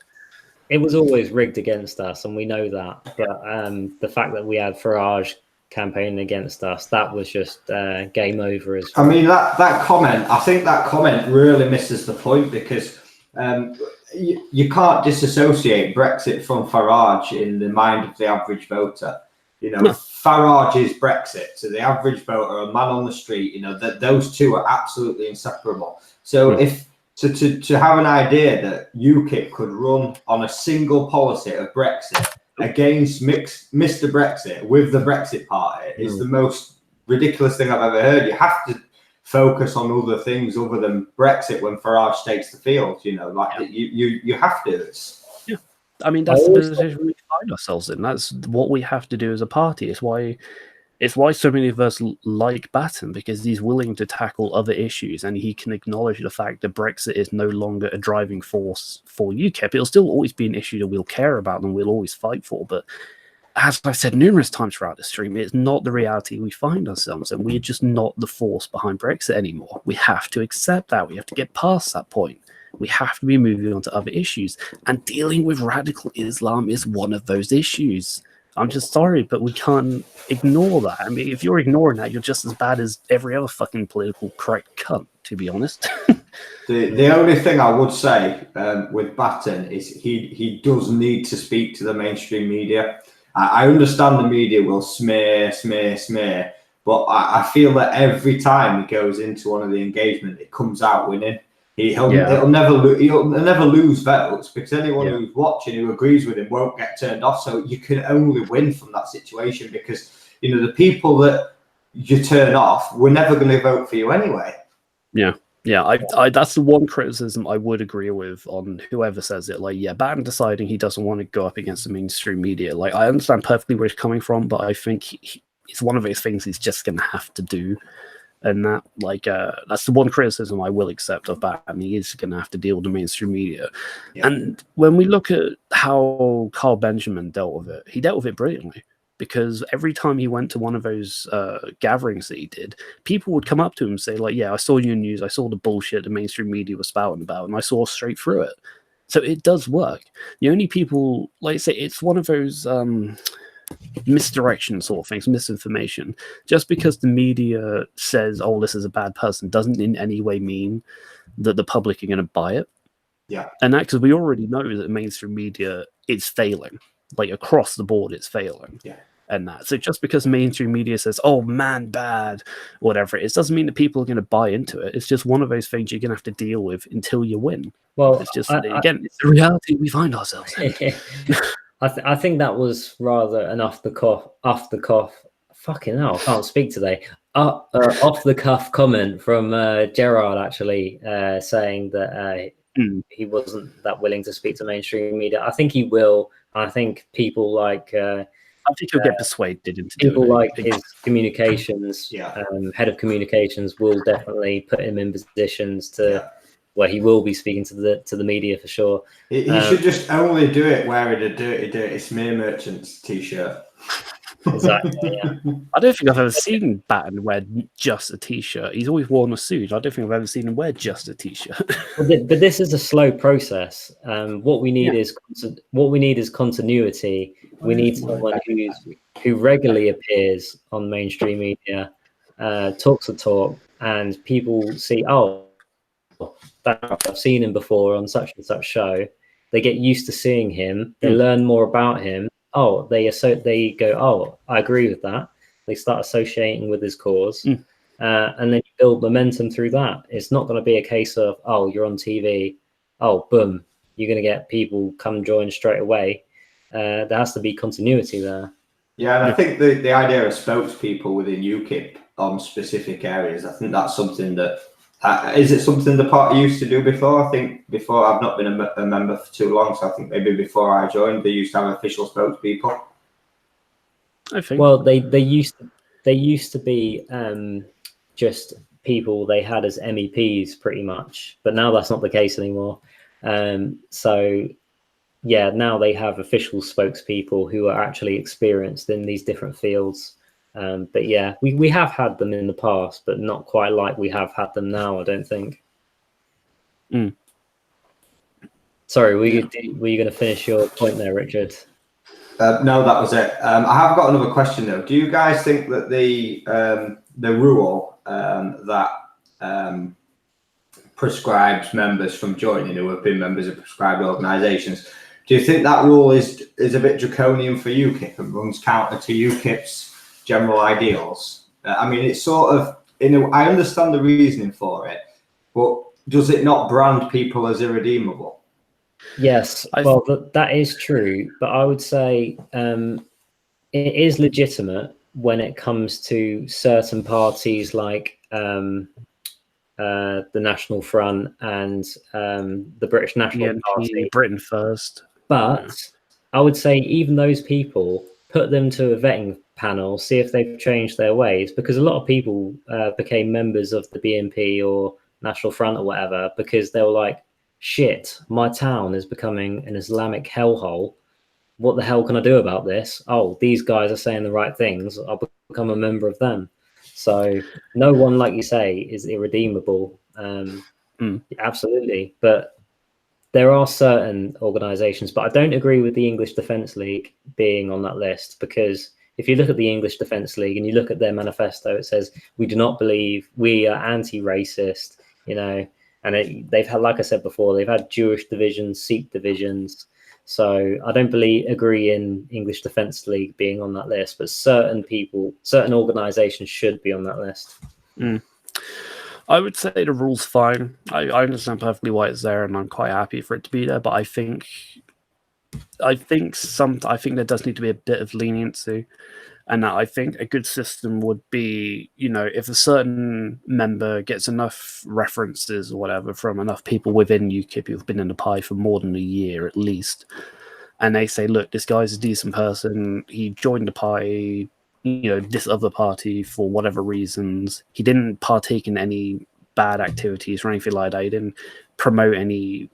It was always rigged against us, and we know that. But the fact that we had Farage campaigning against us, that was just game over. I mean, that comment, I think that comment really misses the point, because you can't disassociate Brexit from Farage in the mind of the average voter. You know, Farage is Brexit. So the average voter, a man on the street, you know, that those two are absolutely inseparable. So to have an idea that UKIP could run on a single policy of Brexit against Mr. Brexit with the Brexit Party is the most ridiculous thing I've ever heard. You have to focus on other things other than Brexit when Farage takes the field. You know, like you have to. I mean, that's the position we find ourselves in. That's what we have to do as a party. It's why so many of us like Batten, because he's willing to tackle other issues, and he can acknowledge the fact that Brexit is no longer a driving force for UKIP. It'll still always be an issue that we'll care about and we'll always fight for. But as I've said numerous times throughout the stream, it's not the reality we find ourselves in. We're just not the force behind Brexit anymore. We have to accept that. We have to get past that point. We have to be moving on to other issues. And dealing with radical Islam is one of those issues. I'm just sorry, but we can't ignore that. I mean, if you're ignoring that, you're just as bad as every other fucking political correct cunt, to be honest. The only thing I would say with Batten is he does need to speak to the mainstream media. I understand the media will smear, but I feel that every time he goes into one of the engagement, it comes out winning. He'll never lose votes, because anyone who's watching who agrees with him won't get turned off. So you can only win from that situation, because you know the people that you turn off were never going to vote for you anyway. I that's the one criticism I would agree with on whoever says it. Like, Batten deciding he doesn't want to go up against the mainstream media. Like, I understand perfectly where he's coming from, but I think it's one of those things he's just going to have to do. And that, that's the one criticism I will accept of Batten. He is going to have to deal with the mainstream media. Yeah. And when we look at how Carl Benjamin dealt with it, he dealt with it brilliantly. Because every time he went to one of those gatherings that he did, people would come up to him and say, like, I saw your news, I saw the bullshit the mainstream media was spouting about, and I saw straight through it. So it does work. The only people, like I say, it's one of those misdirection sort of things, misinformation. Just because the media says, oh, this is a bad person, doesn't in any way mean that the public are going to buy it. Yeah. And that, because we already know that mainstream media is failing. Like, across the board, it's failing. Yeah. And that. So just because mainstream media says, oh, man, bad, whatever it is, doesn't mean that people are going to buy into it. It's just one of those things you're going to have to deal with until you win. Well, it's just, again, it's the reality we find ourselves in. I think that was rather an off the cuff, fucking hell, I can't speak today. Off the cuff comment from Gerard, actually, saying that he wasn't that willing to speak to mainstream media. I think he will. I think people like I think he'll get persuaded into people doing it. like his communications, head of communications, will definitely put him in positions to where he will be speaking to the media for sure. He should just only do it wearing a dirty smear merchants t-shirt. Exactly. Yeah. I don't think I've ever seen Batten wear just a t-shirt. He's always worn a suit. I don't think I've ever seen him wear just a t-shirt. But this is a slow process. What we need is continuity. We need someone who regularly appears on mainstream media, talks the talk, and people see, oh, I've seen him before on such and such show. They get used to seeing him. They learn more about him. Oh, they go, oh, I agree with that. They start associating with his cause, and then you build momentum through that. It's not going to be a case of, oh, you're on TV, oh, boom, you're going to get people come join straight away. There has to be continuity there. Yeah, and I think the idea of spokespeople within UKIP on specific areas, I think that's something that is it something the party used to do before? I think before, I've not been a member for too long, so I think maybe before I joined, they used to have official spokespeople. I think. Well, they used to be just people they had as MEPs pretty much, but now that's not the case anymore. So yeah, now they have official spokespeople who are actually experienced in these different fields. But yeah, we have had them in the past, but not quite like we have had them now, I don't think. Mm. Sorry, were you going to finish your point there, Richard? No, that was it. I have got another question though. Do you guys think that the rule that prescribes members from joining who have been members of prescribed organisations, do you think that rule is a bit draconian for UKIP and runs counter to UKIP's general ideals? I mean, it's sort of, I understand the reasoning for it, but does it not brand people as irredeemable? Yes, well, that is true, but I would say it is legitimate when it comes to certain parties like the National Front and the British National Party. Britain First. But I would say even those people, put them to a vetting panel, see if they've changed their ways, because a lot of people became members of the BNP or National Front or whatever because they were like, shit, my town is becoming an Islamic hellhole. What the hell can I do about this? Oh, these guys are saying the right things. I'll become a member of them. So no one, like you say, is irredeemable. Absolutely. But there are certain organisations, but I don't agree with the English Defence League being on that list, because if you look at the English Defence League and you look at their manifesto, it says, we do not believe, we are anti-racist, you know, and they've had, like I said before, they've had Jewish divisions, Sikh divisions. So I don't agree in English Defence League being on that list, but certain people, certain organisations should be on that list. I would say the rule's fine. I understand perfectly why it's there, and I'm quite happy for it to be there. But I think there does need to be a bit of leniency, and I think a good system would be, you know, if a certain member gets enough references or whatever from enough people within UKIP who've been in the pie for more than a year at least, and they say, look, this guy's a decent person. He joined the pie, you know, this other party for whatever reasons. He didn't partake in any bad activities or anything like that. He didn't promote any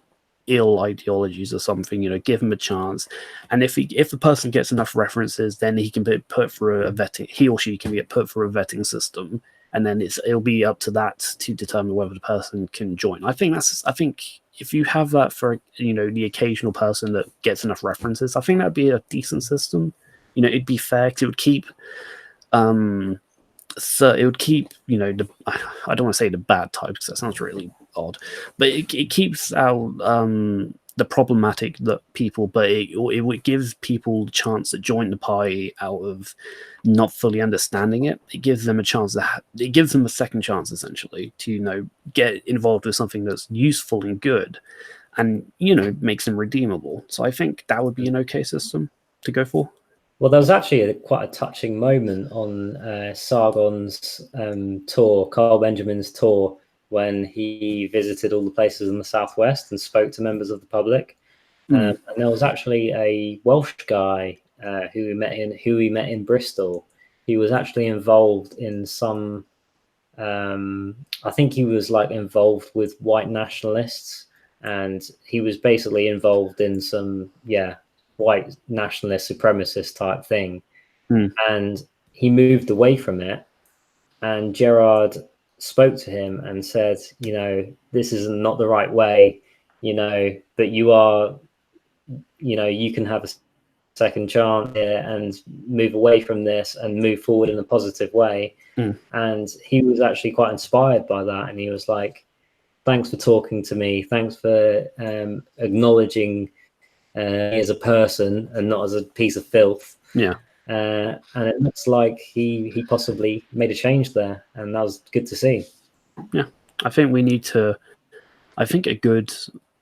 ill ideologies or something. You know, give him a chance. And if the person gets enough references, then he can be put for a vetting. He or she can get put for a vetting system, and then it'll be up to that to determine whether the person can join. I think if you have that for, you know, the occasional person that gets enough references, I think that'd be a decent system. You know, it'd be fair because it would keep, you know, I don't want to say the bad types because that sounds really odd, but it keeps out the problematic that people, but it gives people the chance to join the pie out of not fully understanding it. It gives them a chance it gives them a second chance essentially to, you know, get involved with something that's useful and good, and, you know, makes them redeemable. So I think that would be an okay system to go for. Well, there was actually quite a touching moment on Sargon's tour, Carl Benjamin's tour, when he visited all the places in the southwest and spoke to members of the public. And there was actually a Welsh guy who he met in Bristol. He was actually involved in some. I think he was like involved with white nationalists, and he was basically involved in some white nationalist supremacist type thing. And he moved away from it, and Gerard spoke to him and said, you know, this is not the right way, you know, but you are, you know, you can have a second chance here and move away from this and move forward in a positive way. And he was actually quite inspired by that, and he was like, thanks for talking to me, thanks for acknowledging me as a person and not as a piece of filth. And it looks like he possibly made a change there, and that was good to see. I think a good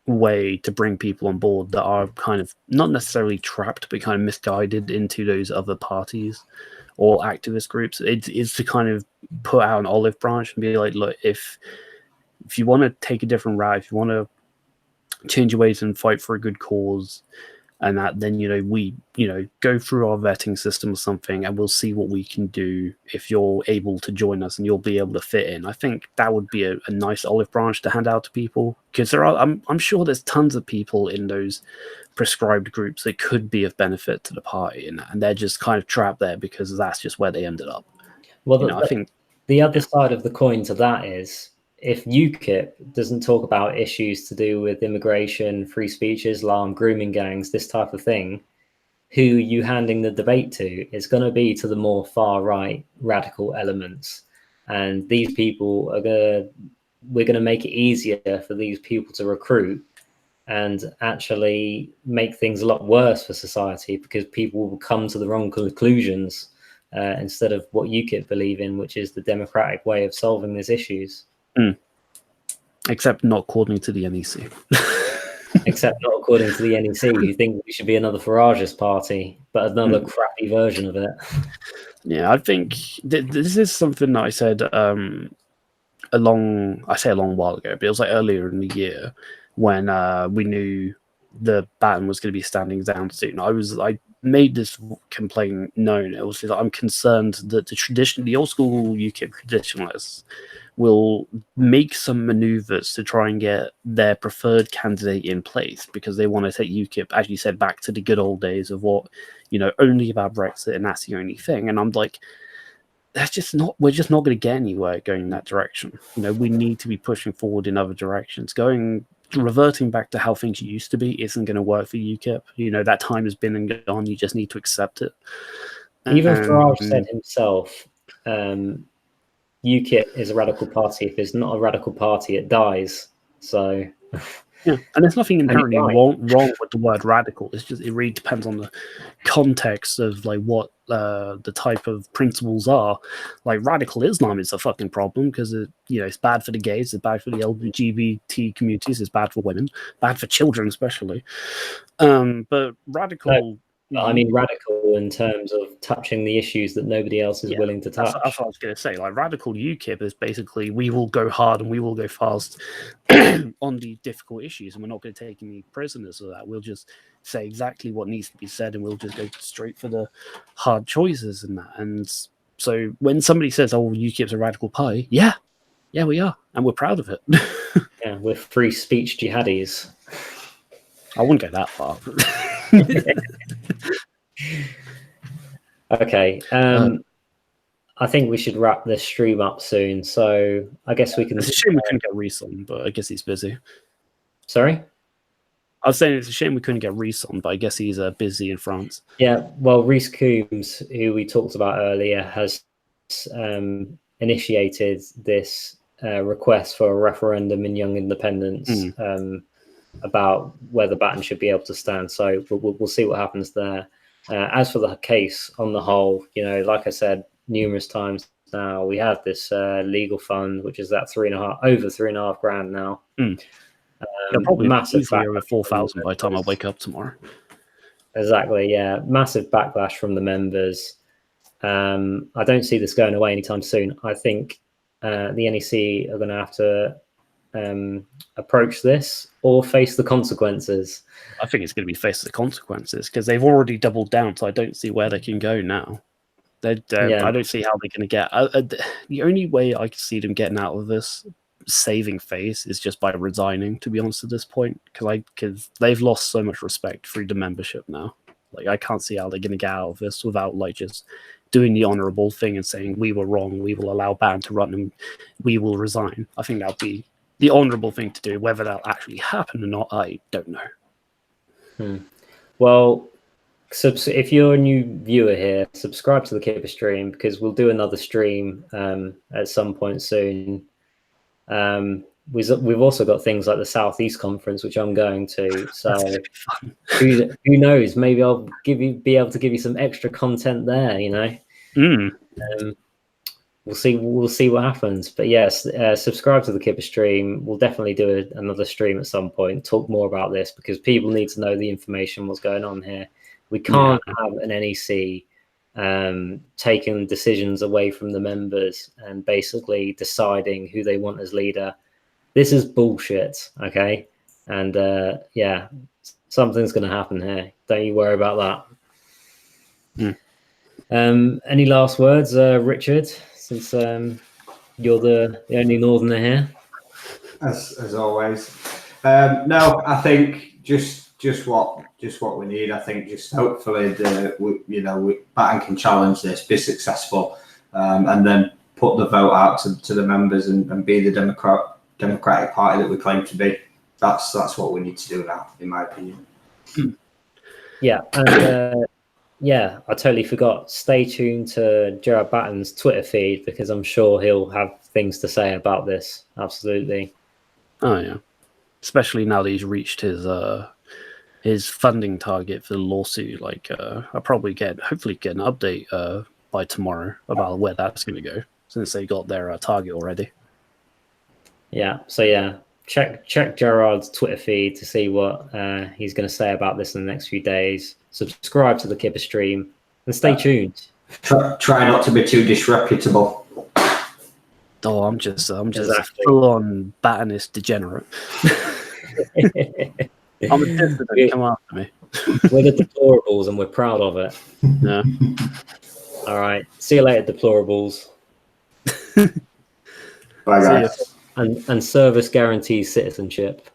way to bring people on board that are kind of not necessarily trapped but kind of misguided into those other parties or activist groups is to kind of put out an olive branch and be like, look, if you want to take a different route, if you want to change your ways and fight for a good cause, and that, then, you know, we, you know, go through our vetting system or something, and we'll see what we can do if you're able to join us and you'll be able to fit in. I think that would be a nice olive branch to hand out to people, because I'm sure there's tons of people in those prescribed groups that could be of benefit to the party, and they're just kind of trapped there because that's just where they ended up. Well, I think the other side of the coin to that is, if UKIP doesn't talk about issues to do with immigration, free speech, Islam, grooming gangs, this type of thing, who you handing the debate to is going to be to the more far right radical elements. And these people we're going to make it easier for these people to recruit and actually make things a lot worse for society, because people will come to the wrong conclusions instead of what UKIP believe in, which is the democratic way of solving these issues. Except not according to the NEC. Except not according to the NEC, who think we should be another Farage's party, but another crappy version of it. Yeah, I think this is something that I said a long while ago, but it was like earlier in the year when we knew the ban was going to be standing down soon. I made this complaint known. It was that I'm concerned that the old school UKIP traditionalists will make some maneuvers to try and get their preferred candidate in place, because they want to take UKIP, as you said, back to the good old days of what, only about Brexit, and that's the only thing. And I'm like, we're just not going to get anywhere going in that direction. We need to be pushing forward in other directions. Reverting back to how things used to be isn't going to work for UKIP. That time has been and gone. You just need to accept it. Even Farage said himself, UKIP is a radical party. If it's not a radical party, it dies. So yeah, and there's nothing inherently wrong with the word radical. It's just, it really depends on the context of like what the type of principles are. Like radical Islam is a fucking problem because it's bad for the gays, it's bad for the LGBT communities, it's bad for women, bad for children especially. But radical. I mean, radical in terms of touching the issues that nobody else is willing to touch. That's what I was going to say. Like, radical UKIP is basically, we will go hard and we will go fast on the difficult issues, and we're not going to take any prisoners of that. We'll just say exactly what needs to be said, and we'll just go straight for the hard choices and that. And so when somebody says, oh, UKIP's a radical party, yeah, we are. And we're proud of it. Yeah, we're free speech jihadis. I wouldn't go that far. Okay. I think we should wrap this stream up soon. So I guess we can. It's a shame we couldn't get Reese on, but I guess he's busy. Sorry? I was saying it's a shame we couldn't get Reese on, but I guess he's busy in France. Yeah, well, Reese Coombs, who we talked about earlier, has initiated this request for a referendum in Young Independence about whether Batten should be able to stand. So we'll see what happens there. As for the case on the whole, like I said numerous times now, we have this legal fund, which is that over $3.5 grand now. Probably massive over 4,000 by the time I wake up tomorrow. Exactly, yeah. Massive backlash from the members. I don't see this going away anytime soon. I think the NEC are going to have to approach this or face the consequences. I think it's going to be face the consequences because they've already doubled down, so I don't see where they can go now. I don't see how they're going to get. The only way I can see them getting out of this saving face is just by resigning, to be honest, at this point, because they've lost so much respect through the membership now. Like, I can't see how they're going to get out of this without just doing the honourable thing and saying, we were wrong, we will allow Batten to run, and we will resign. I think that would be the honourable thing to do. Whether that'll actually happen or not, I don't know. Well, if you're a new viewer here, subscribe to the Kipper stream, because we'll do another stream at some point soon. We've also got things like the Southeast Conference, which I'm going to. So who knows? Maybe I'll be able to give you some extra content there. We'll see what happens. But yes, subscribe to the Kipper stream. We'll definitely do another stream at some point, talk more about this, because people need to know the information, what's going on here. We can't have an NEC taking decisions away from the members and basically deciding who they want as leader. This is bullshit, okay? And something's going to happen here. Don't you worry about that. Any last words, Richard? Since you're the only Northerner here. As always. No, I think just just what we need. I think just hopefully Batten can challenge this, be successful, and then put the vote out to the members and be the democratic party that we claim to be. That's what we need to do now, in my opinion. Yeah, and yeah, I totally forgot. Stay tuned to Gerard Batten's Twitter feed because I'm sure he'll have things to say about this. Absolutely. Oh yeah, especially now that he's reached his funding target for the lawsuit. Like, I'll probably hopefully get an update by tomorrow about where that's going to go, since they got their target already. Yeah. So yeah, check Gerard's Twitter feed to see what he's going to say about this in the next few days. Subscribe to the Kipper stream and stay tuned. Try not to be too disreputable. Oh, I'm just Exactly. full on Battenist degenerate. I'm a dissident. Come after me. We're the deplorables and we're proud of it. Yeah. All right. See you later, deplorables. Bye, guys. And service guarantees citizenship.